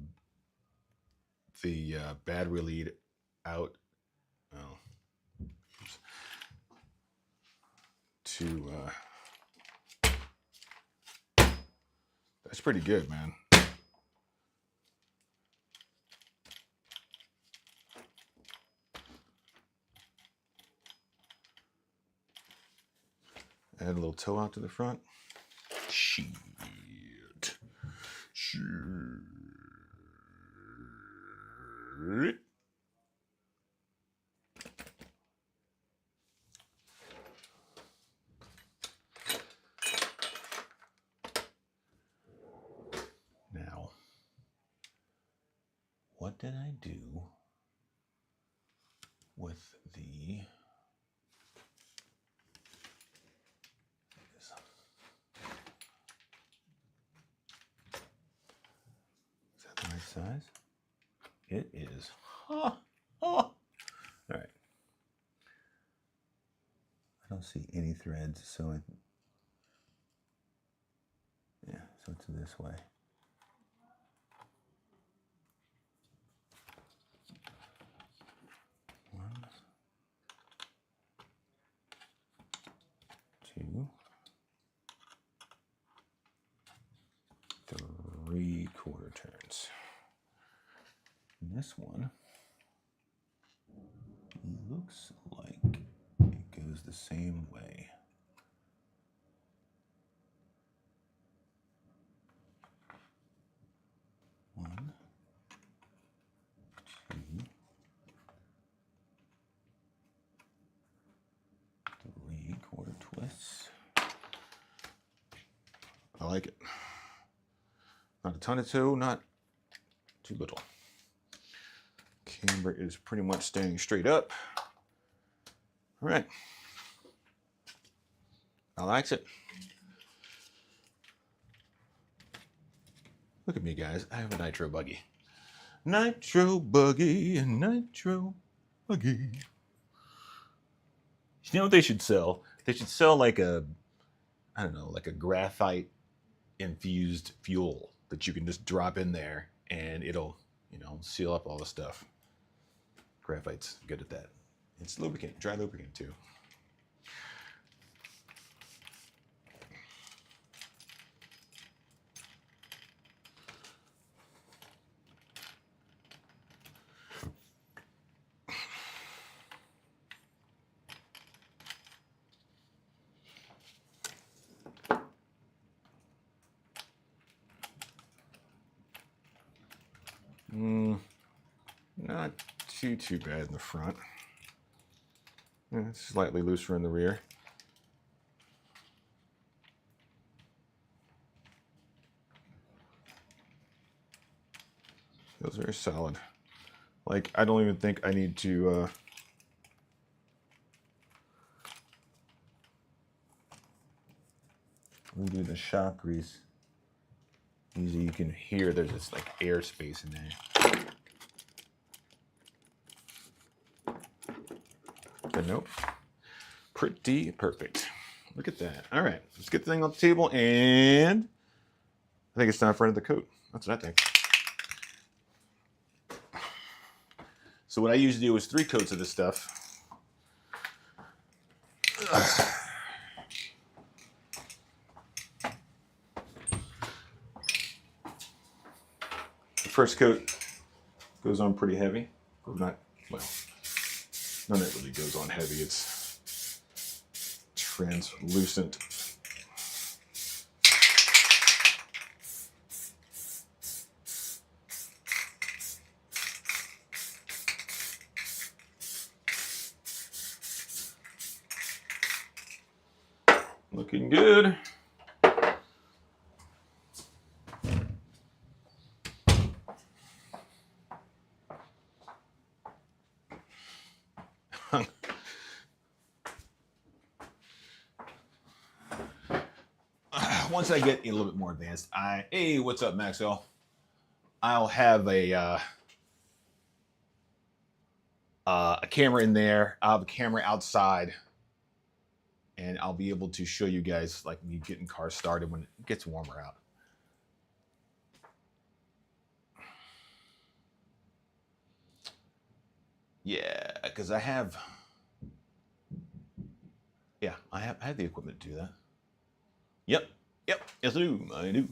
battery lead out to. That's pretty good, man. Add a little toe out to the front. Shit. Now, what did I do with the... size? It is. All right. I don't see any threads, so so it's this way. One, two, 3/4 turns. And this one looks like it goes the same way. One, two, 3/4 twists. I like it. Not a ton of toe, not too little. Camber is pretty much staying straight up. All right. I likes it. Look at me, guys. I have a nitro buggy. Nitro buggy and nitro buggy. You know what they should sell? They should sell like a, I don't know, like a graphite infused fuel that you can just drop in there and it'll, you know, seal up all the stuff. Graphite's good at that. It's lubricant, dry lubricant too. Not too bad in the front. It's slightly looser in the rear. Feels very solid. Like, I don't even think I need to redo the shock grease. Usually you can hear there's this like air space in there. But nope. Pretty perfect. Look at that. All right, let's get the thing on the table, and I think it's time for another coat. That's what I think. So what I usually do is 3 coats of this stuff. The first coat goes on pretty heavy. Not, well, none of it really goes on heavy. It's translucent. Looking good. Once I get a little bit more advanced, hey, what's up, Maxwell? I'll have a camera in there. I'll have a camera outside, and I'll be able to show you guys like me getting cars started when it gets warmer out. Yeah, because I have the equipment to do that. Yep, yes I do.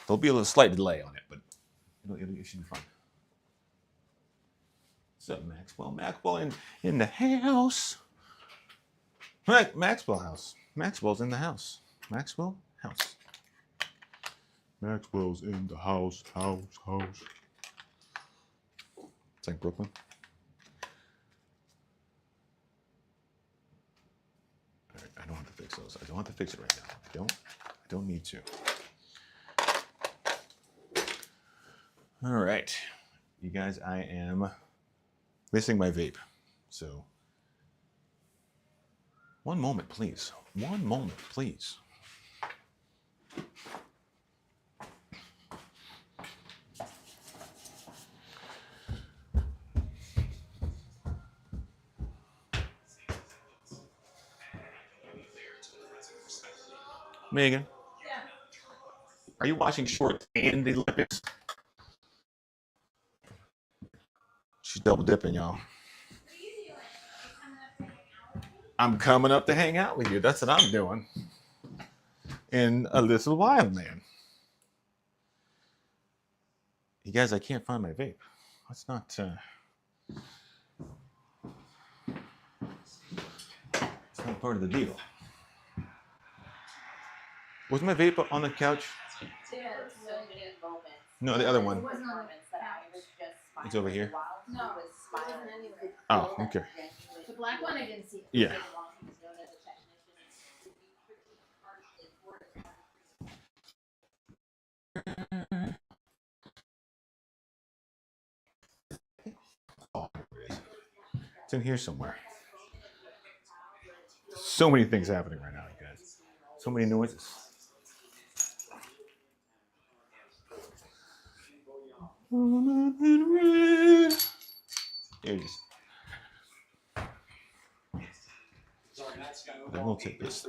There'll be a little slight delay on it, but it should be fun. What's up, Maxwell? Maxwell in the house. Maxwell house. Maxwell's in the house. Maxwell house. Maxwell's in the house. It's like Brooklyn. All right, I don't have to fix those. I don't have to fix it right now. I don't need to. All right, you guys, I am missing my vape. So, one moment, please. One moment, please. Megan, are you watching shorts and the Olympics? She's double dipping, y'all. I'm coming up to hang out with you. That's what I'm doing. In a little while, man. You guys, I can't find my vape. That's not. It's not part of the deal. Was my vape on the couch? No, the other one. It's over here. No, it wasn't anywhere. Oh, okay. The black one, I didn't see it. Yeah. Oh, it's in here somewhere. So many things happening right now, you So many noises. Here it is. Then we'll take this.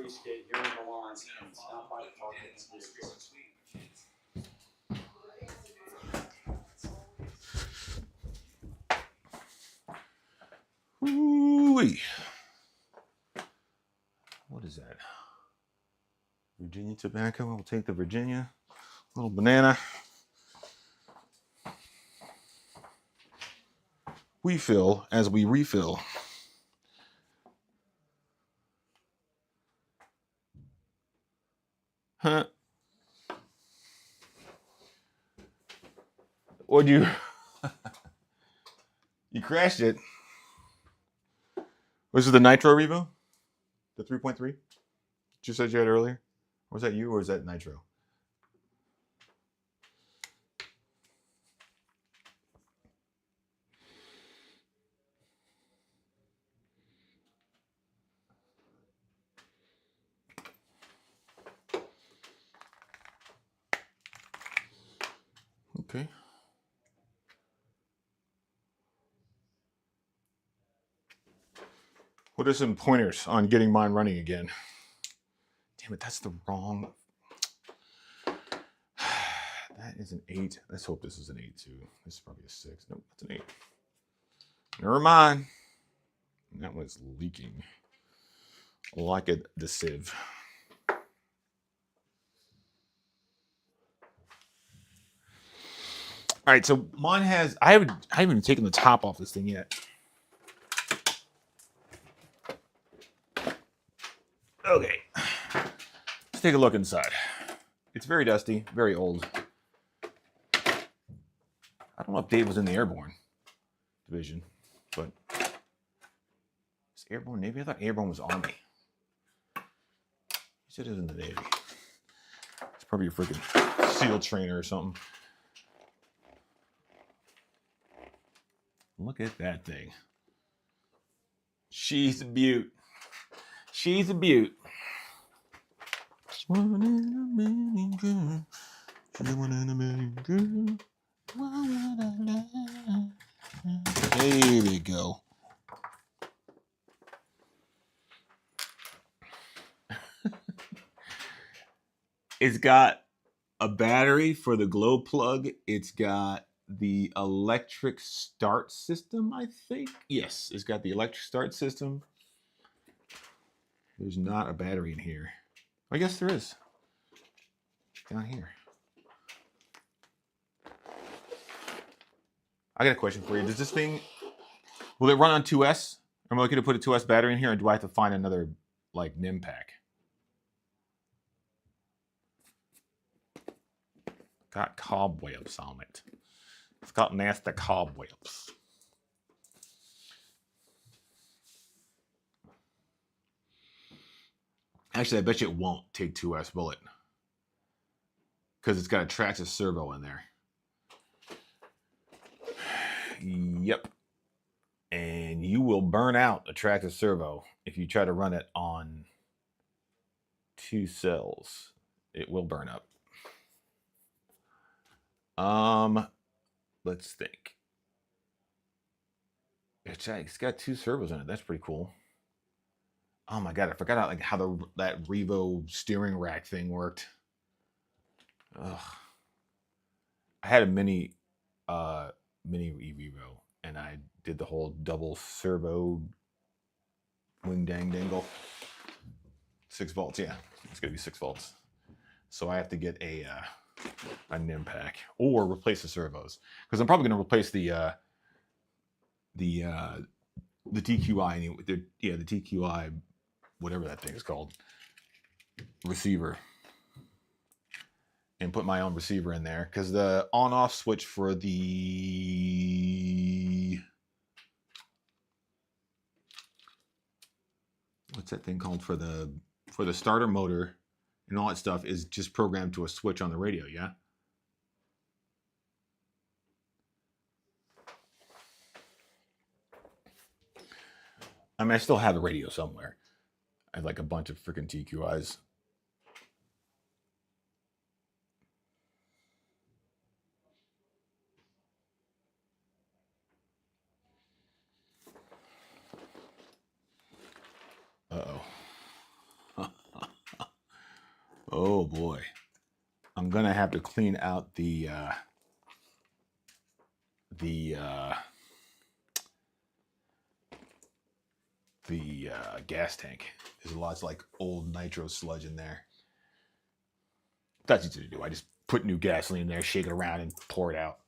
Ooh-wee. What is that? Virginia tobacco. We'll take the Virginia. Little banana. We fill as we refill. Huh? Or you you crashed it. Was it the Nitro Revo? The 3.3? You said you had earlier? Was that you or was that Nitro? Okay. What are some pointers on getting mine running again? Damn it, that's the wrong. That is an 8. Let's hope this is an 8 too. This is probably a 6. Nope, that's an 8. Never mind. That was leaking like the sieve. All right, so mine has. I haven't even taken the top off this thing yet. Okay, let's take a look inside. It's very dusty, very old. I don't know if Dave was in the Airborne division, but is Airborne Navy? I thought Airborne was Army. He said it was in the Navy. It's probably a freaking SEAL trainer or something. Look at that thing. She's a beaut. She's a beaut. One in a million girl. She's one in a million girl. There we go. It's got a battery for the glow plug. It's got the electric start system, I think. Yes, it's got the electric start system. There's not a battery in here. I guess there is. Down here. I got a question for you. Does this thing, will it run on 2S? Am I looking to put a 2S battery in here, or do I have to find another, like, NIM pack? Got cobwebs on it. It's got nasty cobwebs. Actually, I bet you it won't take 2S, will it? Because it's got a Traxxas servo in there. Yep. And you will burn out a Traxxas servo if you try to run it on 2 cells. It will burn up. Let's think. It's got 2 servos in it. That's pretty cool. Oh my god, I forgot how that Revo steering rack thing worked. Ugh. I had a mini Revo, and I did the whole double servo wing dang dangle. 6 volts, yeah, it's gonna be 6 volts. So I have to get a NIM pack or replace the servos, because I'm probably gonna replace the TQI, the TQI, whatever that thing is called, receiver, and put my own receiver in there, because the on-off switch for the, what's that thing called, for the starter motor and all that stuff is just programmed to a switch on the radio, yeah? I mean, I still have the radio somewhere. I have like a bunch of freaking TQIs. boy. I'm gonna have to clean out the gas tank. There's lots like old nitro sludge in there. That's easy to do. I just put new gasoline in there, shake it around, and pour it out.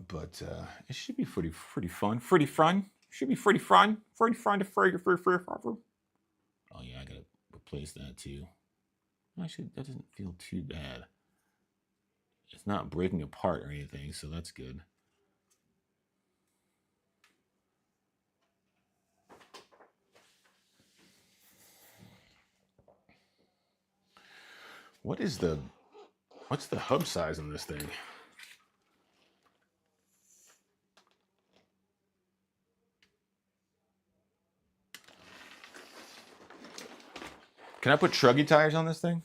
But it should be pretty fun. Pretty fun. Should be pretty fun. Pretty fun to free. Oh yeah, I gotta replace that too. Actually, that doesn't feel too bad. It's not breaking apart or anything, so that's good. What's the hub size on this thing? Can I put truggy tires on this thing?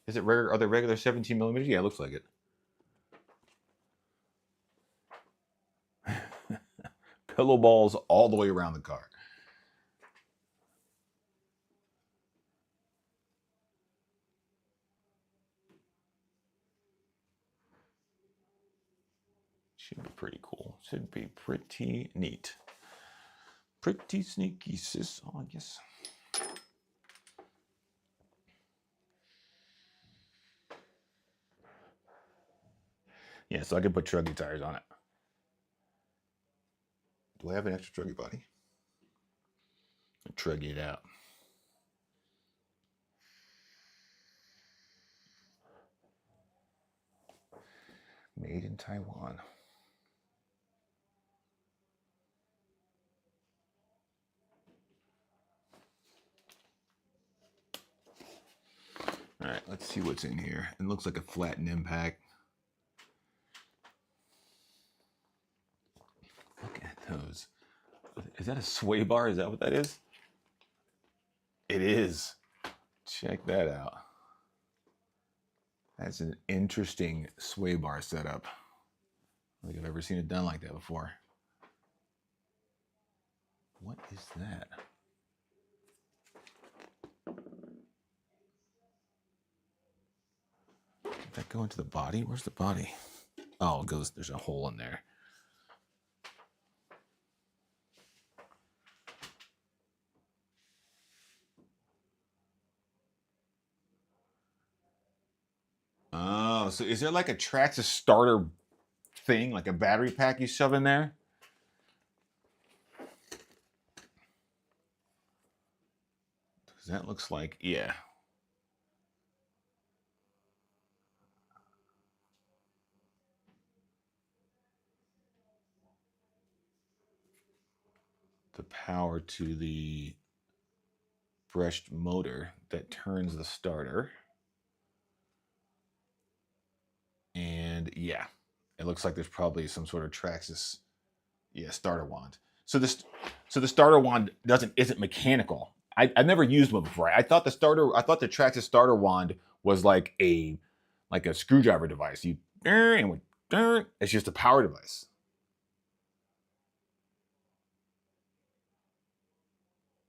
Is it rare? Are they regular 17 millimeters? Yeah, it looks like it. Pillow balls all the way around the car. Should be pretty cool. Should be pretty neat. Pretty sneaky, sis, I guess. Yeah, so I can put truggy tires on it. Do I have an extra truggy body? I'll truggy it out. Made in Taiwan. All right, let's see what's in here. It looks like a flattened impact. Look at those. Is that a sway bar? Is that what that is? It is. Check that out. That's an interesting sway bar setup. I don't think I've ever seen it done like that before. What is that? Did that go into the body? Where's the body? Oh, it goes, there's a hole in there. Oh, so is there like a Traxxas starter thing, like a battery pack you shove in there? Because that looks like, yeah. The power to the brushed motor that turns the starter. And yeah, it looks like there's probably some sort of Traxxas, starter wand. So the starter wand isn't mechanical. I've never used one before. I thought the Traxxas starter wand was like a screwdriver device. It's just a power device.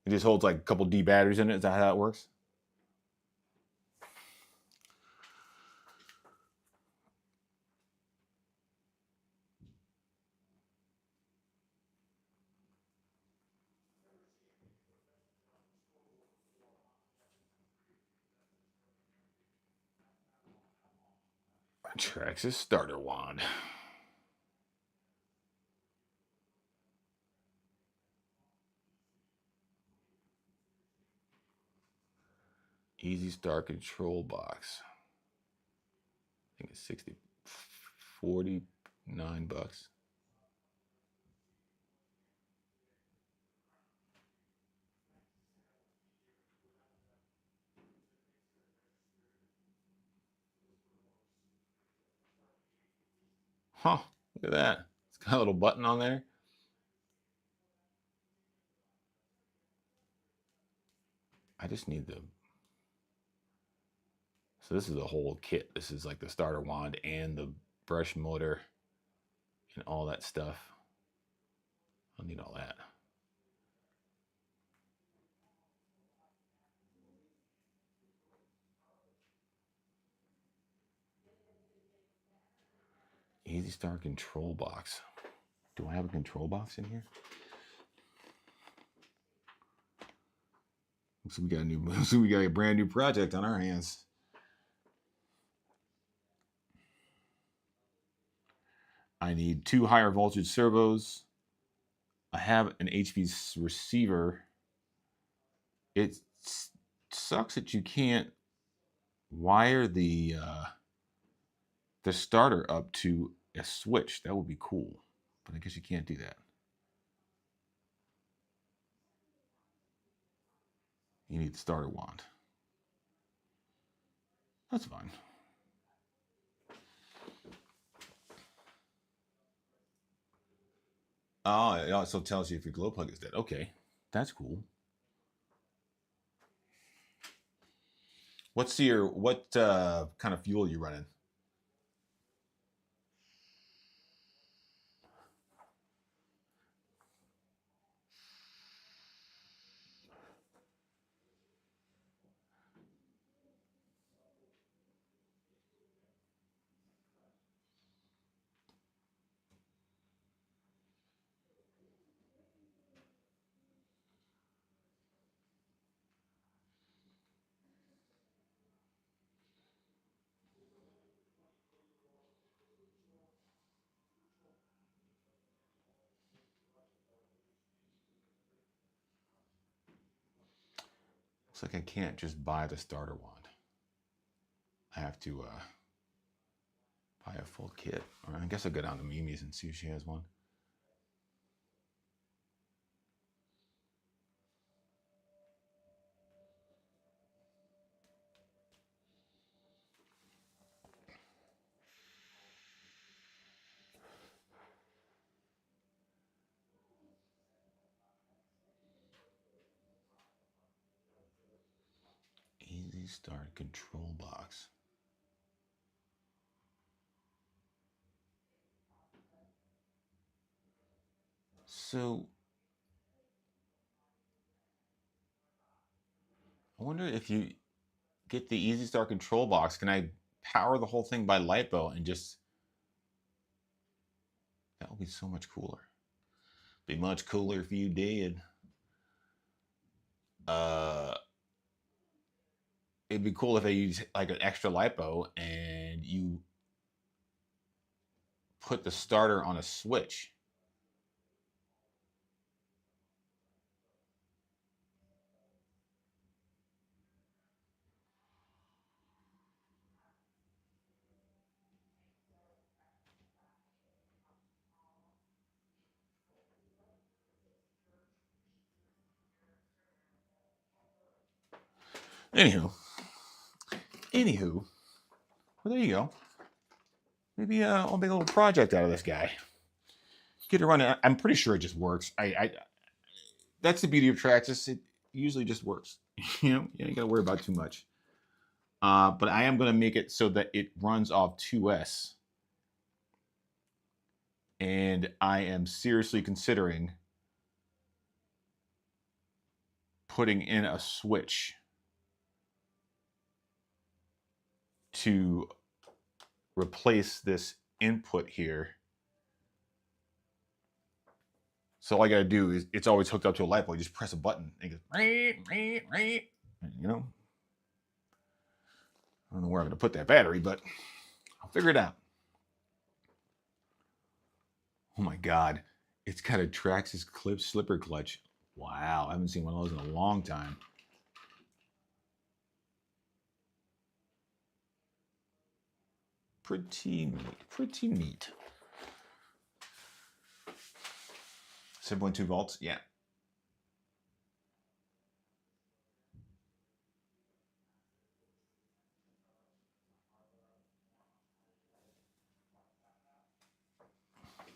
It just holds like a couple D batteries in it. Is that how it works? Traxxas starter wand. Easy Start control box. I think it's 49 bucks. Huh, look at that. It's got a little button on there. I just need the... So this is the whole kit. This is like the starter wand and the brush motor and all that stuff. I'll need all that. Easy Start control box. Do I have a control box in here? So we got a new. So we got a brand new project on our hands. I need 2 higher voltage servos. I have an HV receiver. It sucks that you can't wire the starter up to a switch. That would be cool, but I guess you can't do that. You need the starter wand. That's fine. Oh, it also tells you if your glow plug is dead. Okay, that's cool. What kind of fuel are you running? Looks like I can't just buy the starter wand. I have to buy a full kit. Or I guess I'll go down to Mimi's and see if she has one. Easy Start control box. So I wonder if you get the Easy Start control box, can I power the whole thing by LiPo and just... That would be so much cooler. Be much cooler if you did. It'd be cool if I use like an extra LiPo and you put the starter on a switch. Anywho, well, there you go. Maybe I'll make a little project out of this guy. Get it running. I'm pretty sure it just works. That's the beauty of Traxxas. It usually just works. You know, you ain't gotta worry about too much. But I am gonna make it so that it runs off 2S. And I am seriously considering putting in a switch to replace this input here. So all I gotta do is, it's always hooked up to a LiPo. You just press a button and it goes, you know. I don't know where I'm gonna put that battery, but I'll figure it out. Oh my God, it's got a Traxxas clip slipper clutch. Wow, I haven't seen one of those in a long time. Pretty neat, pretty neat. 7.2 volts, yeah.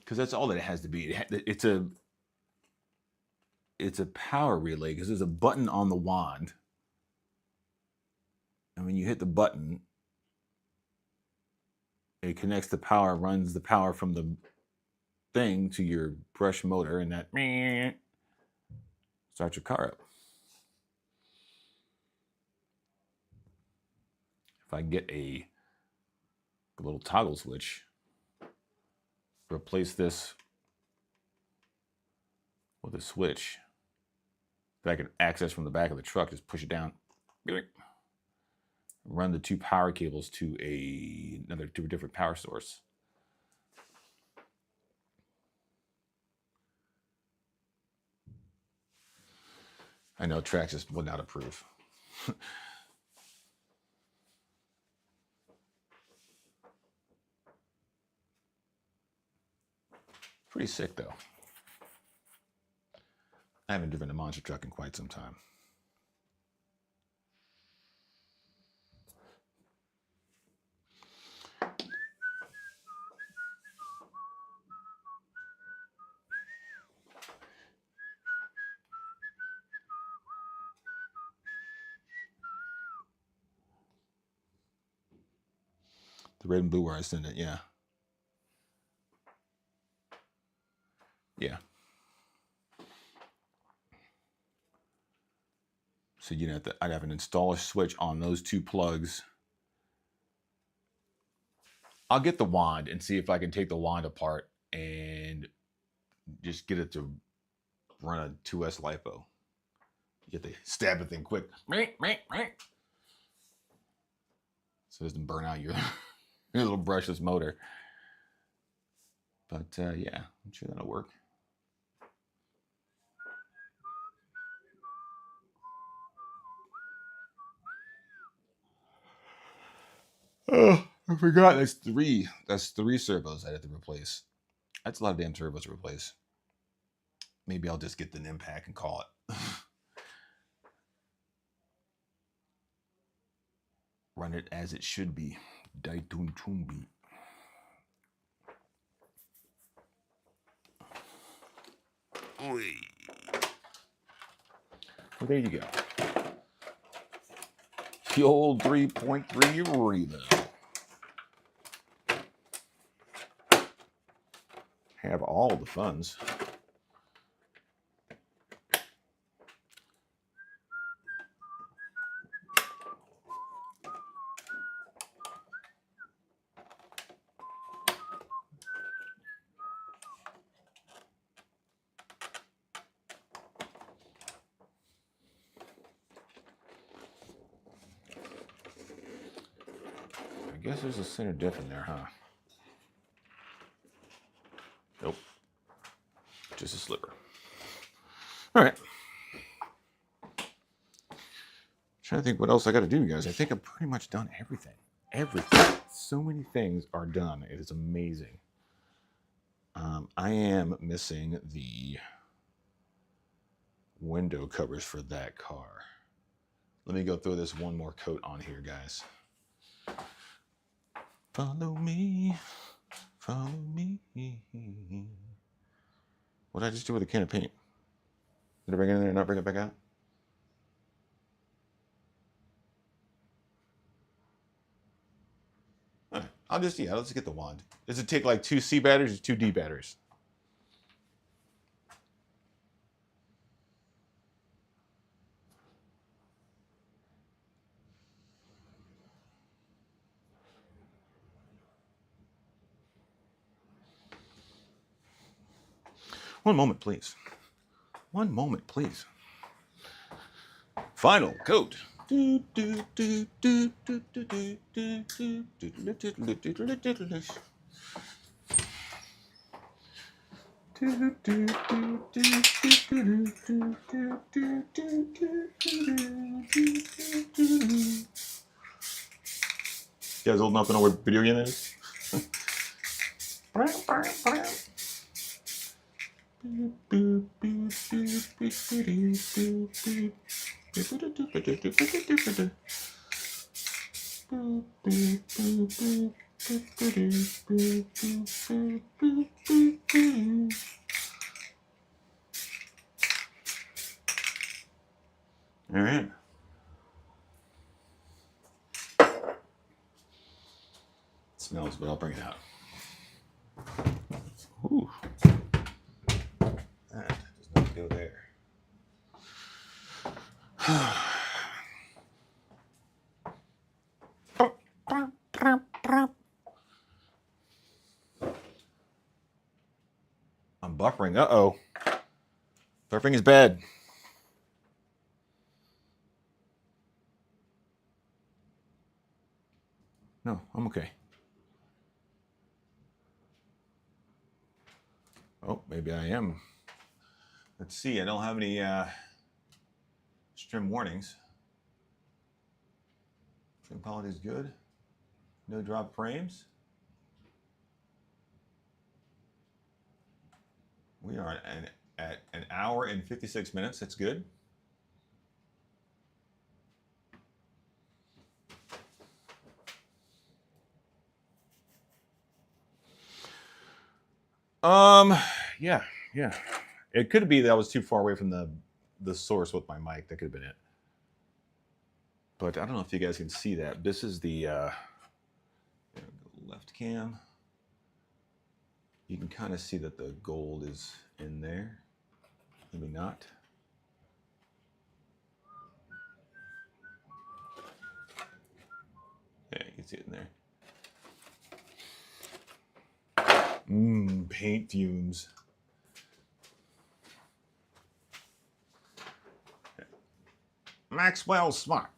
Because that's all that it has to be. It's a power relay because there's a button on the wand. And when you hit the button, it connects the power, runs the power from the thing to your brush motor, and that starts your car up. If I get a little toggle switch, replace this with a switch that I can access from the back of the truck. Just push it down, run the 2 power cables to a different power source. I know Traxxas would not approve. Pretty sick though. I haven't driven a monster truck in quite some time. The red and blue where I send it, yeah. Yeah. So you'd have to, I'd have an installer switch on those 2 plugs. I'll get the wand and see if I can take the wand apart and just get it to run a 2S LiPo. You have to stab the thing quick. So it doesn't burn out your, your little brushless motor. But yeah, I'm sure that'll work. Oh, I forgot. That's 3. That's 3 servos I have to replace. That's a lot of damn servos to replace. Maybe I'll just get the NIM pack and call it. Run it as it should be. Daitun Chumbi. Well, there you go. The old 3.3 Revo. Have all the funds. I guess there's a center diff in there, huh? Nope. Just a sliver. All right. Trying to think what else I got to do, guys. I think I'm pretty much done everything. Everything. So many things are done. It is amazing. I am missing the window covers for that car. Let me go throw this one more coat on here, guys. Follow me. Follow me. What did I just do with a can of paint? Did I bring it in there and not bring it back out? All right. Let's just get the wand. Does it take like 2 C batteries or 2 D batteries? One moment, please. One moment, please. Final coat. You guys old enough to know what video game is? All right. It smells, but I'll bring it out. Ooh. That does not go there. buffering. Uh-oh. Buffering is bad. No, I'm okay. Oh, maybe I am. Let's see. I don't have any stream warnings. Stream quality is good. No drop frames. We are at an hour and 56 minutes. That's good. Yeah. It could be that I was too far away from the source with my mic. That could have been it. But I don't know if you guys can see that. This is the left cam. You can kind of see that the gold is in there. Maybe not. Yeah, you can see it in there. Paint fumes. Maxwell Smart.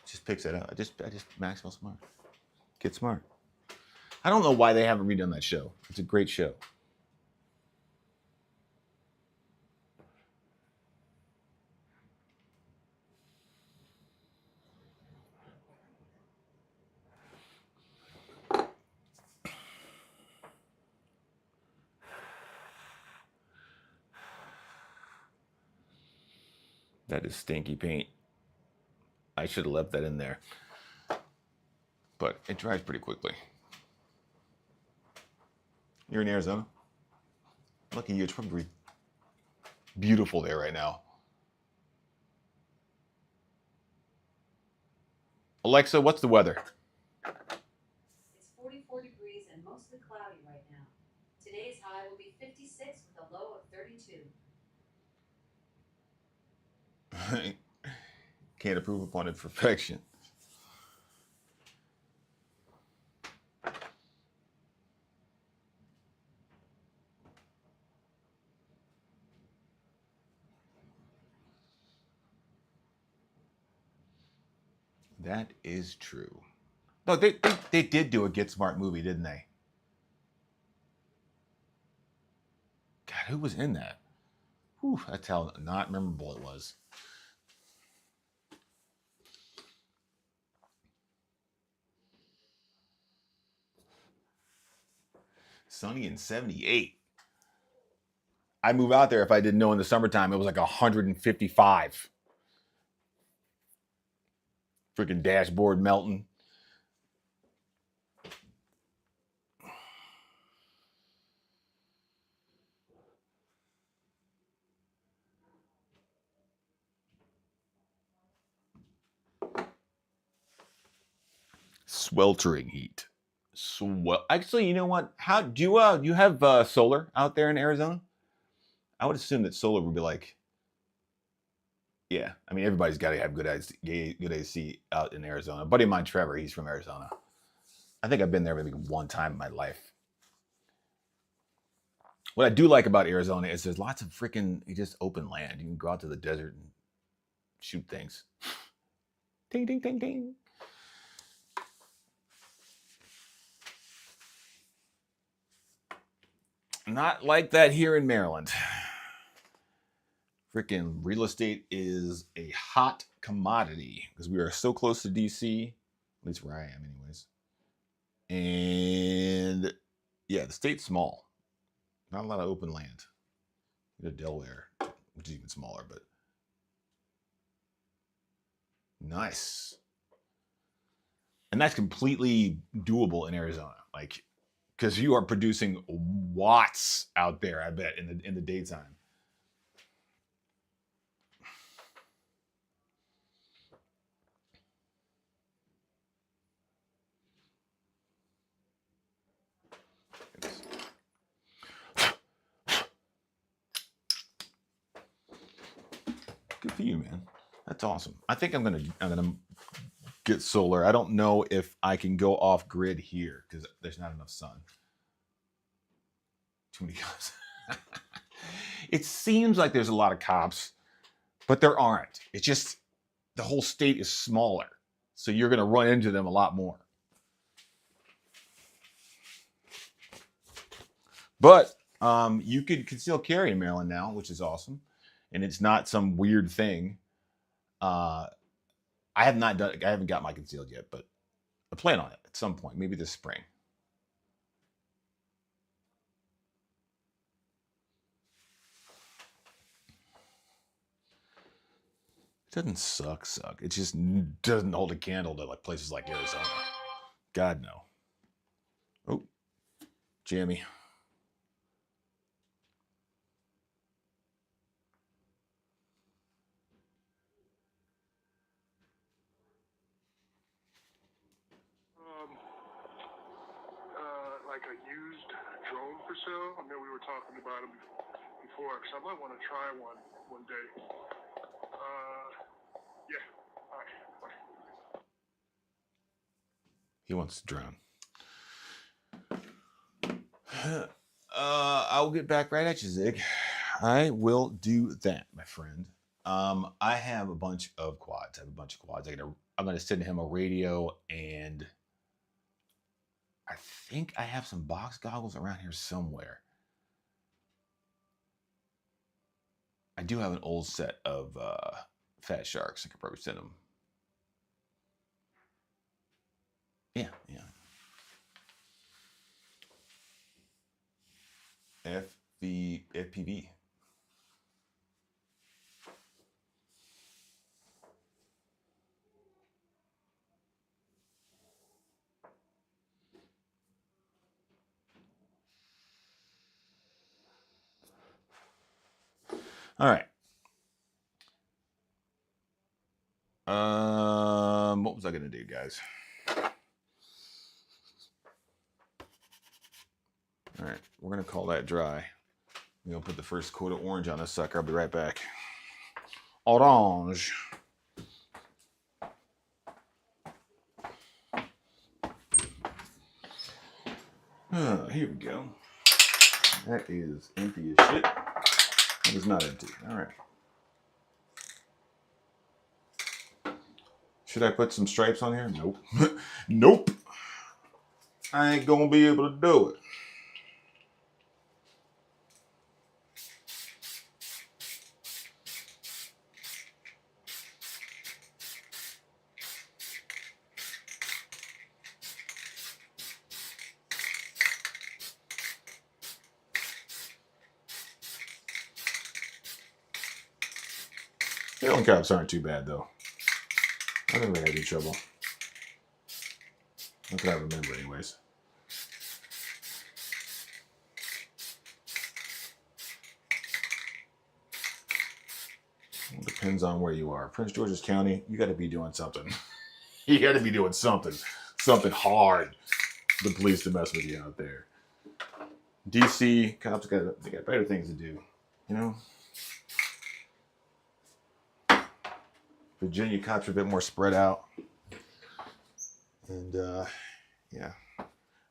Just picks it up. I just Maxwell Smart. Get smart. I don't know why they haven't redone that show. It's a great show. That is stinky paint. I should have left that in there. But it dries pretty quickly. You're in Arizona? Lucky you, it's probably beautiful there right now. Alexa, what's the weather? It's 44 degrees and mostly cloudy right now. Today's high will be 56 with a low of 32. Can't improve upon its perfection. That is true. No, they did do a Get Smart movie, didn't they? God, who was in that? Whew, that's how not memorable it was. Sunny in 78. I'd move out there if I didn't know in the summertime it was like 155. Freaking dashboard melting. Sweltering heat. Actually, you know what? How do you have solar out there in Arizona? I would assume that solar would be like, yeah. I mean, everybody's got to have good AC out in Arizona. A buddy of mine, Trevor, he's from Arizona. I think I've been there maybe one time in my life. What I do like about Arizona is there's lots of freaking just open land. You can go out to the desert and shoot things. Ding, ding, ding, ding. Not like that here in Maryland. Freaking real estate is a hot commodity because we are so close to DC, at least where I am anyways. And yeah, the state's small. Not a lot of open land. You go to Delaware, which is even smaller, but nice. And that's completely doable in Arizona. Like, because you are producing watts out there, I bet, in the daytime. Good for you, man. That's awesome. I think I'm gonna get solar. I don't know if I can go off grid here because there's not enough sun. Too many cops. It seems like there's a lot of cops, but there aren't. It's just the whole state is smaller, so you're gonna run into them a lot more. But you could conceal carry in Maryland now, which is awesome, and it's not some weird thing. I haven't got my concealed yet, but I plan on it at some point, maybe this spring. It doesn't suck. It just doesn't hold a candle to like places like Arizona. God no. Oh, jammy. Like a used drone for sale. I know we were talking about them before, because I might want to try one day. Yeah. All right. Bye. He wants to drown. I'll get back right at you, Zig. I will do that, my friend. I have a bunch of quads. I'm gonna send him a radio, and I think I have some box goggles around here somewhere. I do have an old set of Fat Sharks. I could probably send them. Yeah. FPV. All right. What was I gonna do, guys? All right, we're gonna call that dry. We're gonna put the first coat of orange on this sucker. I'll be right back. Orange. Here we go. That is empty as shit. That is not empty. All right. Should I put some stripes on here? Nope. Nope. I ain't gonna be able to do it. Tail caps aren't too bad though. I never had any trouble. Not that I remember, anyways. It depends on where you are. Prince George's County, you got to be doing something. You got to be doing something hard for the police to mess with you out there. DC cops got better things to do, you know. Virginia cops are a bit more spread out, and yeah. I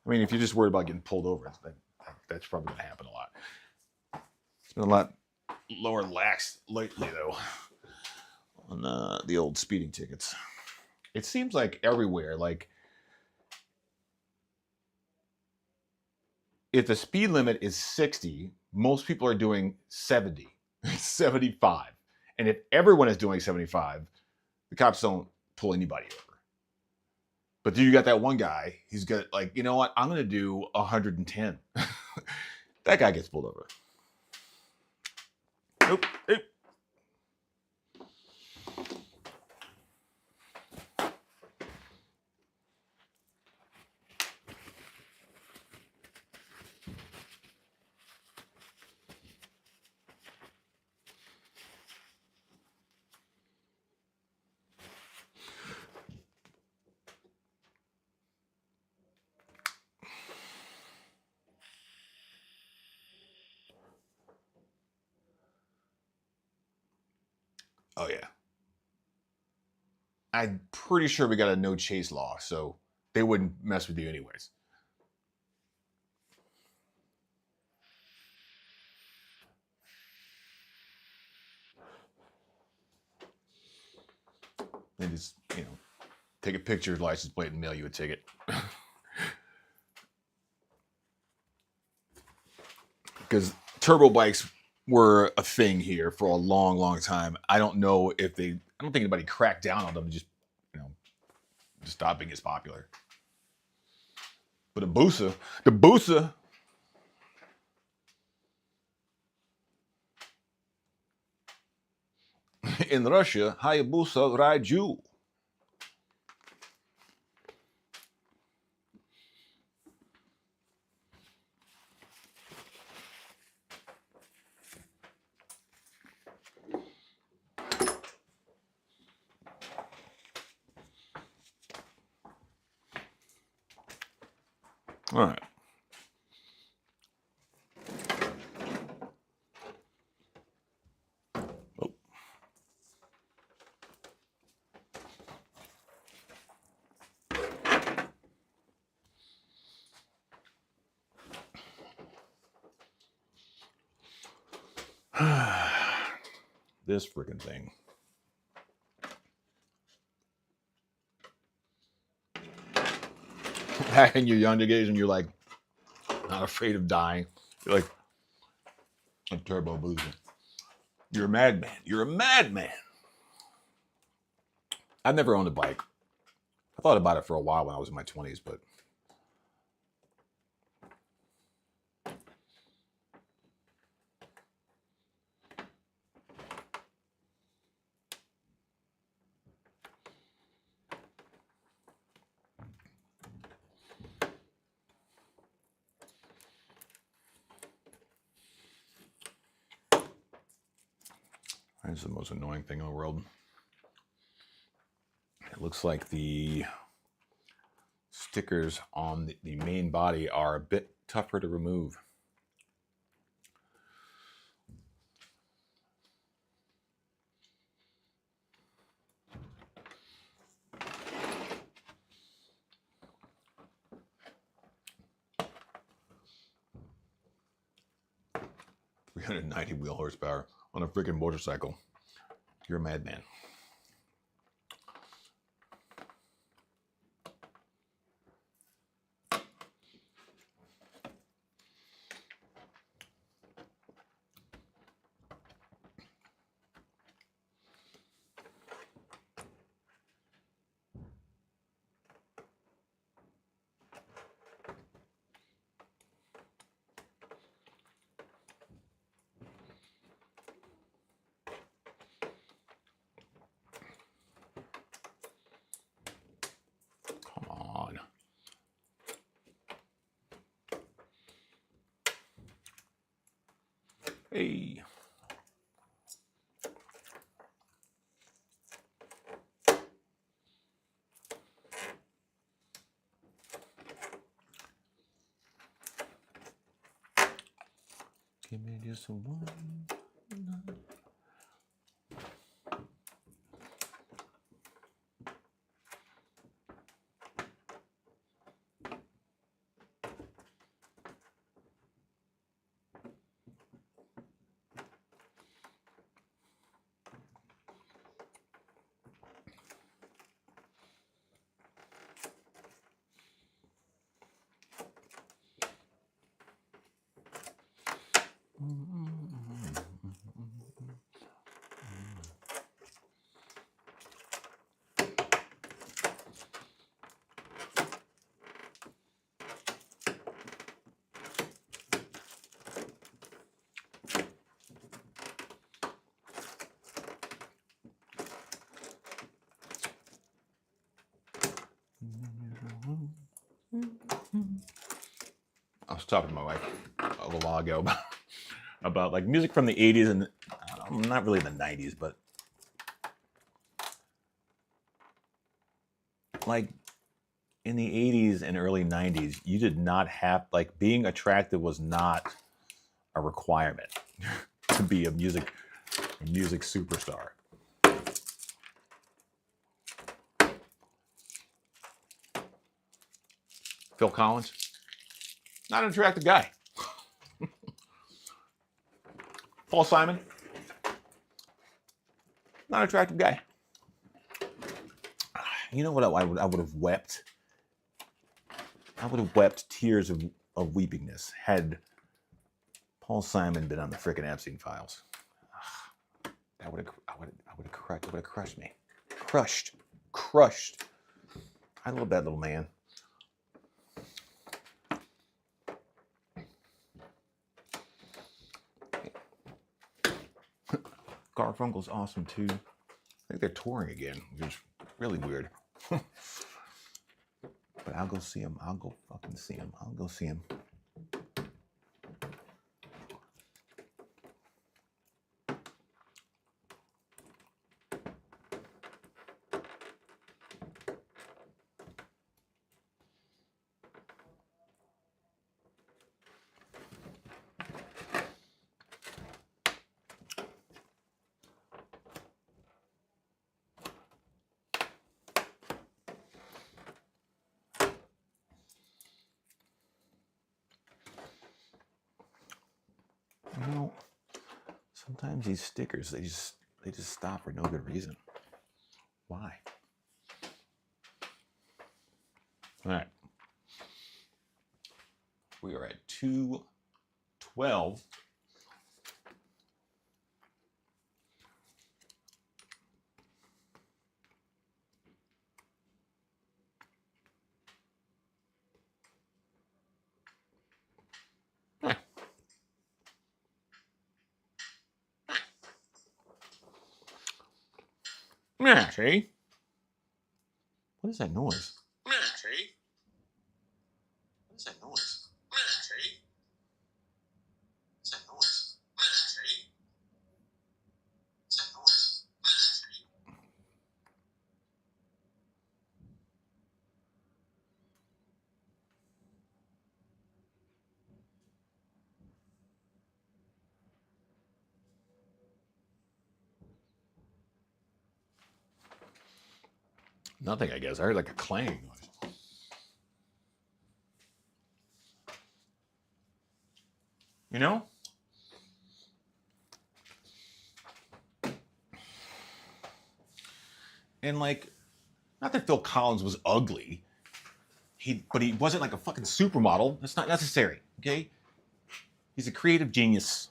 mean, if you're just worried about getting pulled over, that's probably going to happen a lot. It's been a lot lower lax lately, though, on the old speeding tickets. It seems like everywhere, like, if the speed limit is 60, most people are doing 70, 75. And if everyone is doing 75, the cops don't pull anybody over. But then you got that one guy, he's got like, you know what, I'm going to do 110. That guy gets pulled over. Nope. Oh yeah. I'm pretty sure we got a no chase law, so they wouldn't mess with you anyways. They just, take a picture of the license plate and mail you a ticket. Because turbo bikes were a thing here for a long, long time. I don't think anybody cracked down on them, just stop being as popular. But the Busa, in Russia, Hayabusa Raiju. All right. Oh. This freaking thing. Back in your younger days when you're like not afraid of dying, you're like a turbo booster. You're a madman. You're a madman. I've never owned a bike. I thought about it for a while when I was in my 20s, but that's the most annoying thing in the world. It looks like the stickers on the main body are a bit tougher to remove. $390 wheel horsepower on a freaking motorcycle. You're a madman. Come on. Hey. Give me just one. I was talking to my wife a little while ago about like music from the 80s and not really the 90s, but like in the 80s and early 90s, you did not have, like, being attractive was not a requirement to be a music superstar. Phil Collins, not an attractive guy. Paul Simon, not an attractive guy. You know what I would have wept? I would have wept tears of weepingness had Paul Simon been on the frickin' Epstein files. That would have crushed me. Crushed. I love that little man. Garfunkel's awesome too. I think they're touring again, which is really weird. But I'll go see him. I'll go fucking see him. I'll go see him. You know, sometimes these stickers, they just stop for no good reason. Why? All right. We are at 2:12. Yeah, see? What is that noise? Yeah, see? What is that noise? Yeah, see? What's that noise? Yeah, see? What's that noise? Yeah, see? Nothing, I guess. I heard like a clang noise. You know? And like, not that Phil Collins was ugly. But he wasn't like a fucking supermodel. That's not necessary, okay? He's a creative genius.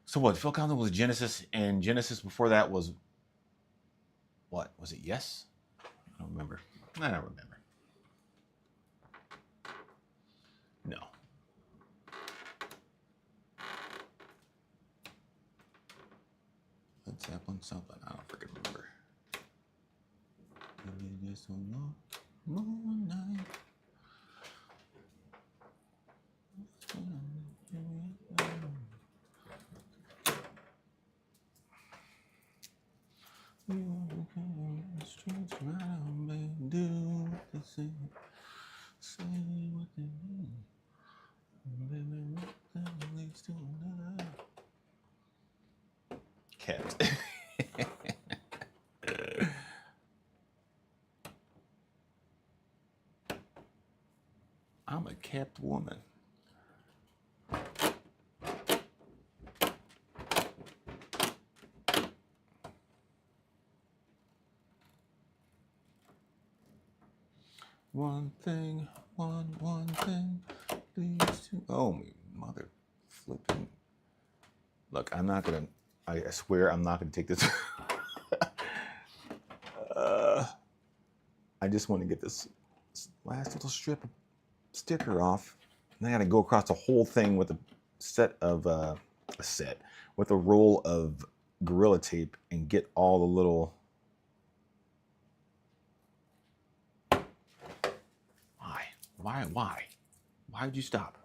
So what? Phil Collins was Genesis, and Genesis before that was what? Was it Yes? I don't remember. I don't remember. No. Let's have one something. I don't freaking remember. Just a long night. Do the same. Say what they mean. Baby, what leads to another. Kept. I'm a kept woman. One thing leads to. Oh, mother flipping. Look, I'm not gonna. I swear I'm not gonna take this. I just want to get this last little strip of sticker off. And I gotta go across the whole thing with a with a roll of Gorilla Tape and get all the little. Why? Why would you stop?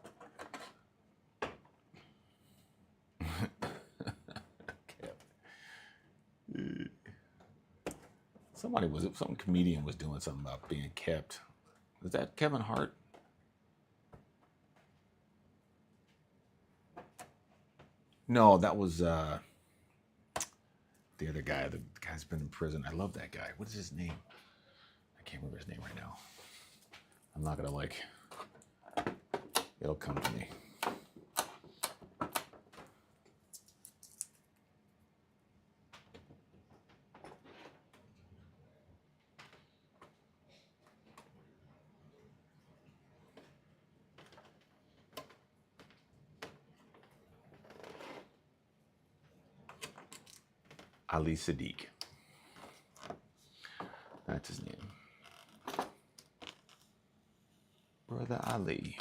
Some comedian was doing something about being kept. Was that Kevin Hart? No, that was the other guy. The guy's been in prison. I love that guy. What is his name? I can't remember his name right now. I'm not gonna like. It'll come to me. Ali Sadiq. That's his name. Brother Ali.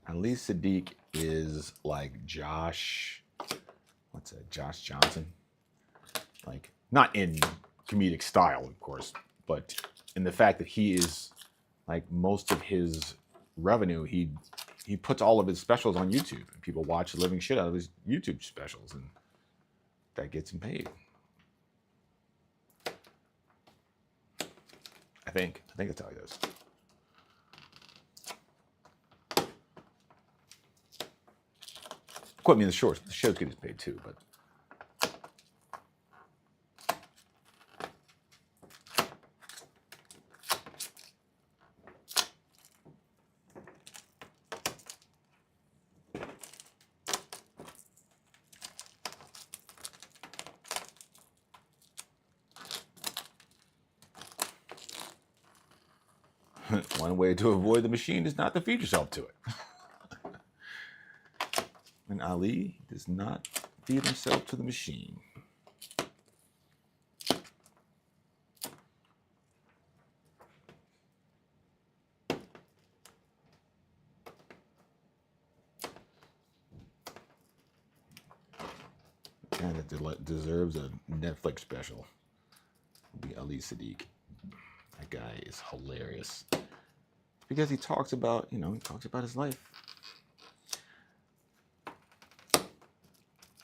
Ali Sadiq is like Josh, what's that? Josh Johnson? Like, not in comedic style, of course, but in the fact that he is like most of his revenue, he puts all of his specials on YouTube, and people watch the living shit out of his YouTube specials, and that gets him paid. I think that's how he does. Quote me in the shorts. The shows get his paid too, but. One way to avoid the machine is not to feed yourself to it. And Ali does not feed himself to the machine. Guy that deserves a Netflix special would be Ali Sadiq. That guy is hilarious because he talks about, he talks about his life.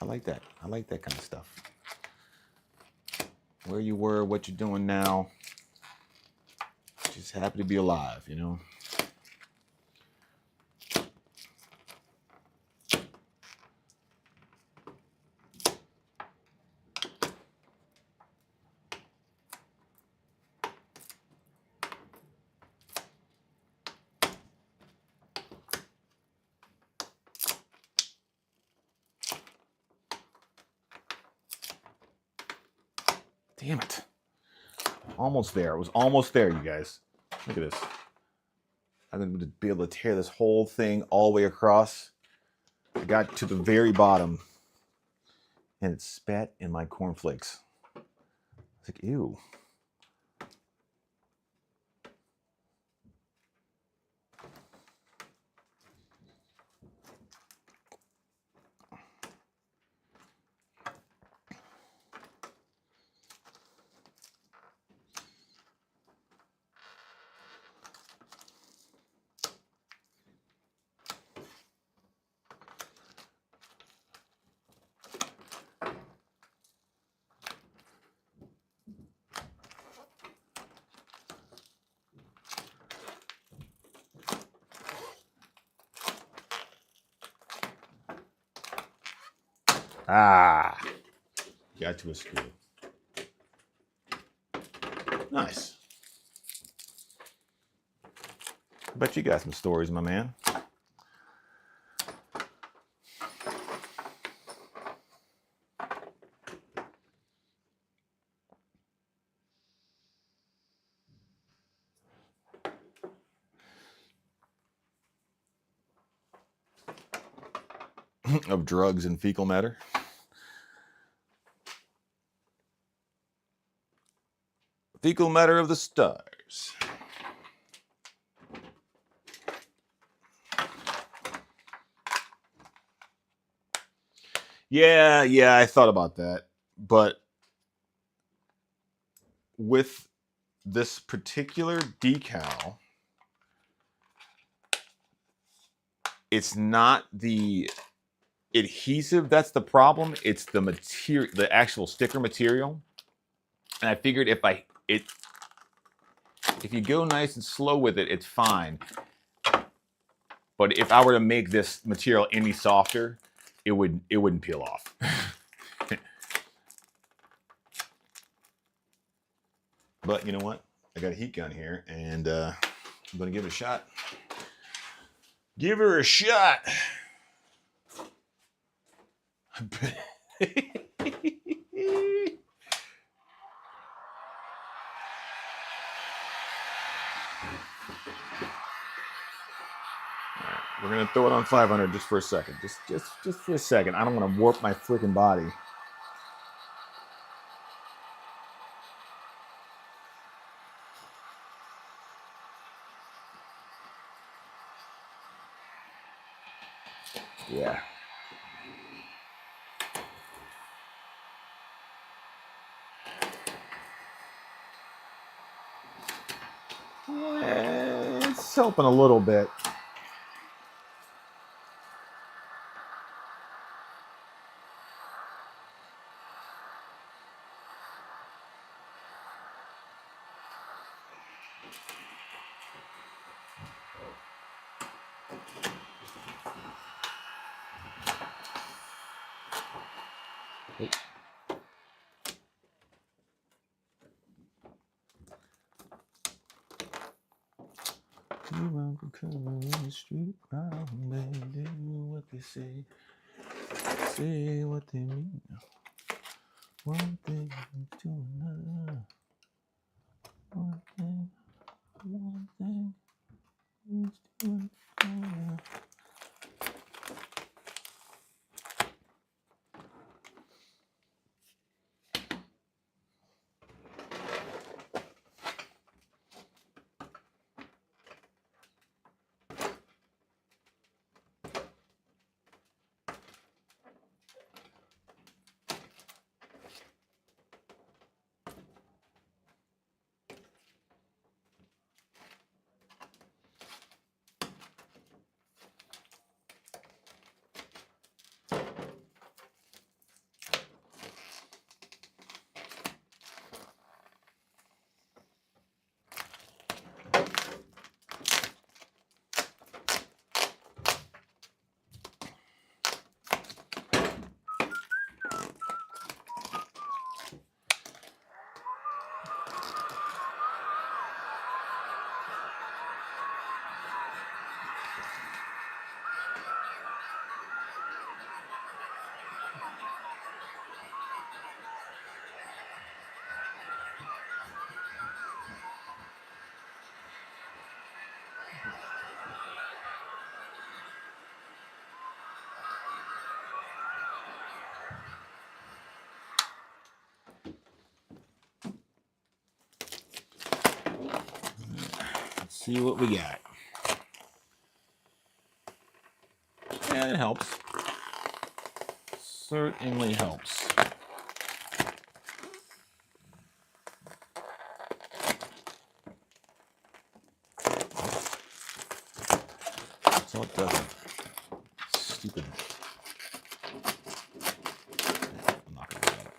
I like that. I like that kind of stuff. Where you were, what you're doing now. Just happy to be alive, Damn it. Almost there. It was almost there, you guys. Look at this. I'm going to be able to tear this whole thing all the way across. I got to the very bottom, and it spat in my cornflakes. It's like, ew. Ah, got to a screw. Nice. I bet you got some stories, my man. Of drugs and fecal matter. Fecal matter of the stars. Yeah, I thought about that. But with this particular decal, it's not the adhesive that's the problem. It's the material, the actual sticker material. And I figured if you go nice and slow with it, it's fine. But if I were to make this material any softer, it wouldn't peel off. But you know what? I got a heat gun here, and I'm gonna give it a shot. Give her a shot. We're gonna throw it on 500 just for a second. Just for a second. I don't want to warp my freaking body. Yeah. It's helping a little bit. The street, baby, what they say what they mean. One thing to another. One thing leads to another. Let's see what we got. Yeah, it helps. Certainly helps. So it doesn't. Stupid. I'm not gonna do that.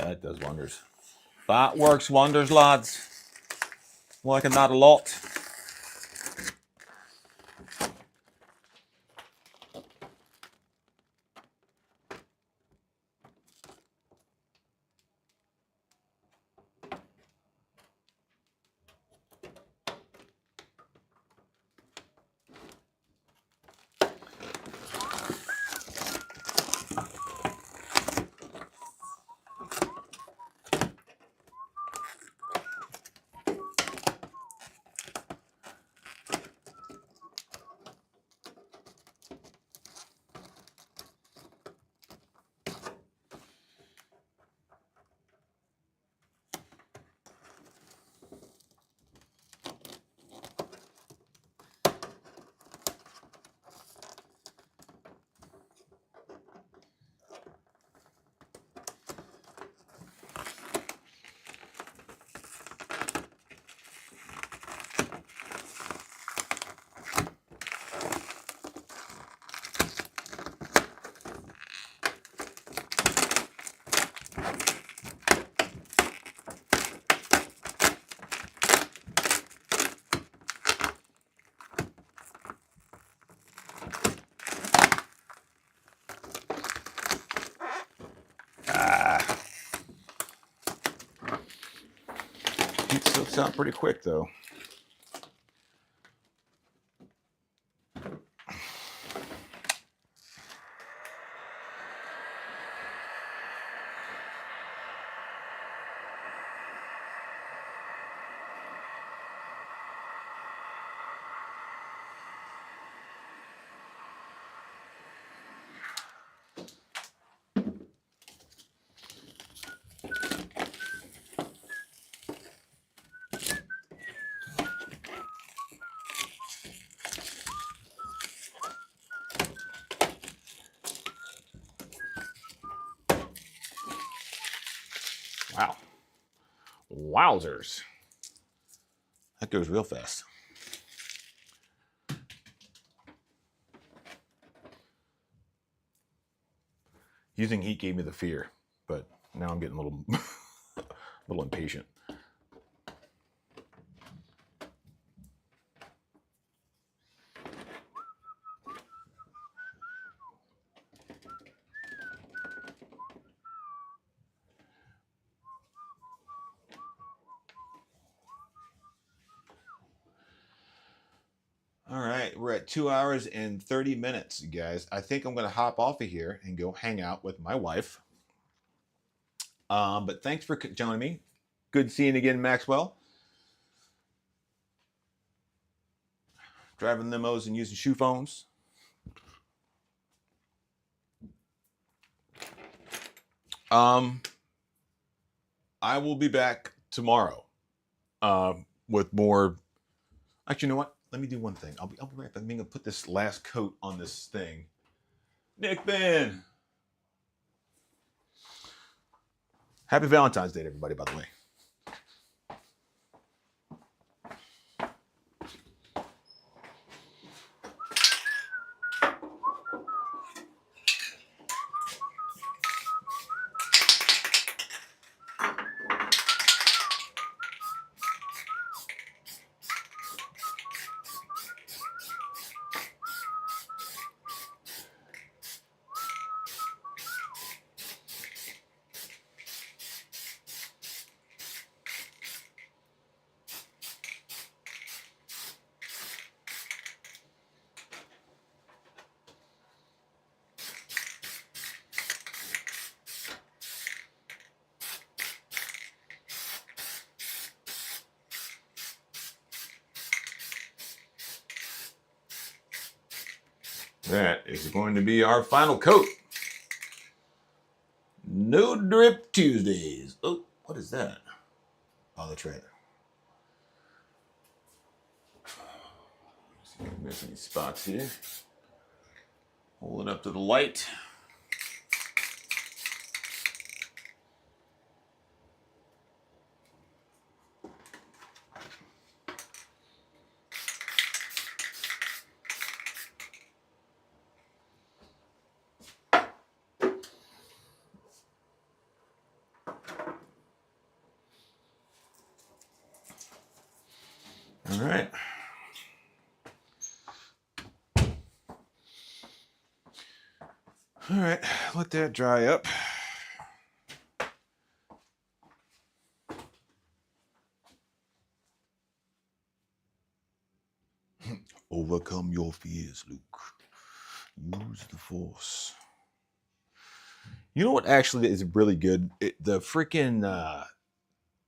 That does wonders. That works wonders, lads. Liking that a lot. Cooks out pretty quick though. Wow. Wowzers. That goes real fast. Using heat gave me the fear, but now I'm getting a little, a little impatient. All right, we're at 2 hours and 30 minutes, you guys. I think I'm going to hop off of here and go hang out with my wife. But thanks for joining me. Good seeing you again, Maxwell. Driving limos and using shoe phones. I will be back tomorrow with more. Actually, you know what? Let me do one thing. I'll be right back. I'm going to put this last coat on this thing. Nick Ben. Happy Valentine's Day to everybody, by the way. That is going to be our final coat. No Drip Tuesdays. Oh, what is that? Oh, that's right. See if I can miss any spots here. Hold it up to the light. All right. All right, let that dry up. Overcome your fears, Luke. Use the Force. You know what actually is really good? The freaking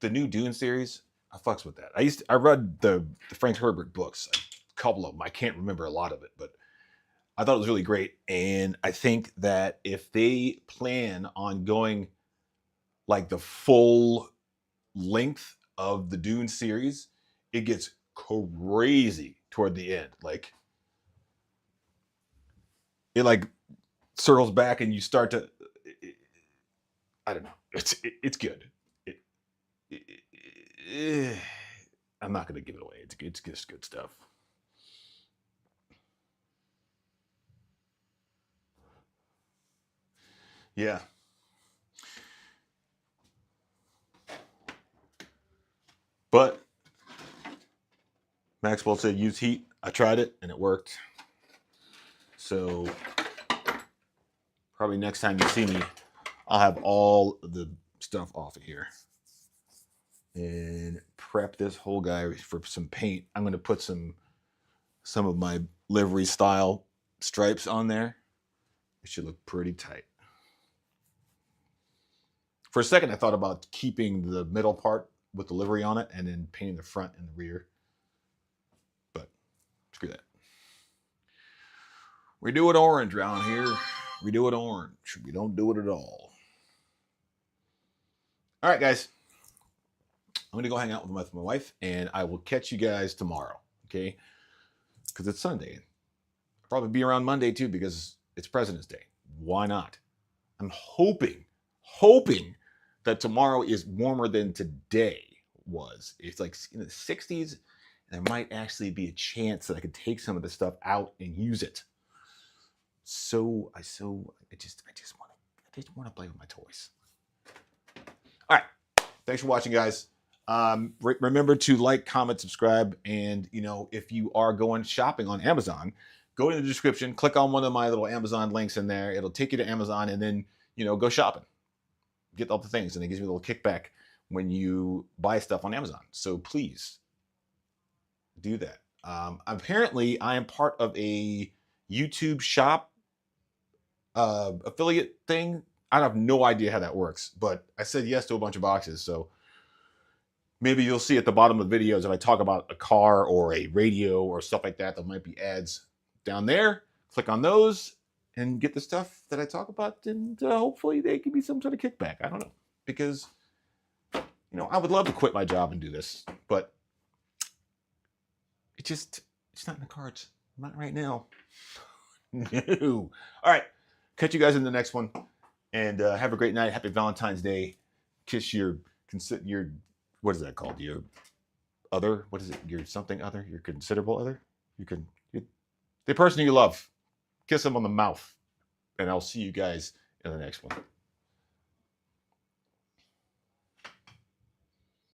the new Dune series. I fucks with that. I read the Frank Herbert books, a couple of them. I can't remember a lot of it, but I thought it was really great. And I think that if they plan on going like the full length of the Dune series, it gets crazy toward the end. Like it like circles back and you start to I don't know. It's good. I'm not going to give it away. It's just good stuff. Yeah. But Maxwell said use heat. I tried it and it worked. So probably next time you see me, I'll have all the stuff off of here. and prep this whole guy for some paint. I'm going to put some of my livery style stripes on there. It should look pretty tight. For a second, I thought about keeping the middle part with the livery on it and then painting the front and the rear. But screw that. We do it orange around here. We do it orange. We don't do it at all. All right, guys. I'm going to go hang out with my wife, and I will catch you guys tomorrow, okay? Because it's Sunday. I'll probably be around Monday, too, because it's President's Day. Why not? I'm hoping that tomorrow is warmer than today was. It's like in the 60s, and there might actually be a chance that I could take some of this stuff out and use it. I just want to play with my toys. All right. Thanks for watching, guys. Remember to like, comment, subscribe, and if you are going shopping on Amazon, go in the description, click on one of my little Amazon links in there. It'll take you to Amazon, and then go shopping, get all the things, and it gives me a little kickback when you buy stuff on Amazon. So please do that. Apparently, I am part of a YouTube shop affiliate thing. I have no idea how that works, but I said yes to a bunch of boxes, so maybe you'll see at the bottom of the videos if I talk about a car or a radio or stuff like that, there might be ads down there. Click on those and get the stuff that I talk about, and hopefully they give me some sort of kickback. I don't know, because I would love to quit my job and do this, but it's not in the cards. Not right now. No. All right. Catch you guys in the next one, and have a great night. Happy Valentine's Day. Kiss your what is that called? Your other? What is it? Your something other? Your considerable other? The person you love. Kiss them on the mouth, and I'll see you guys in the next one.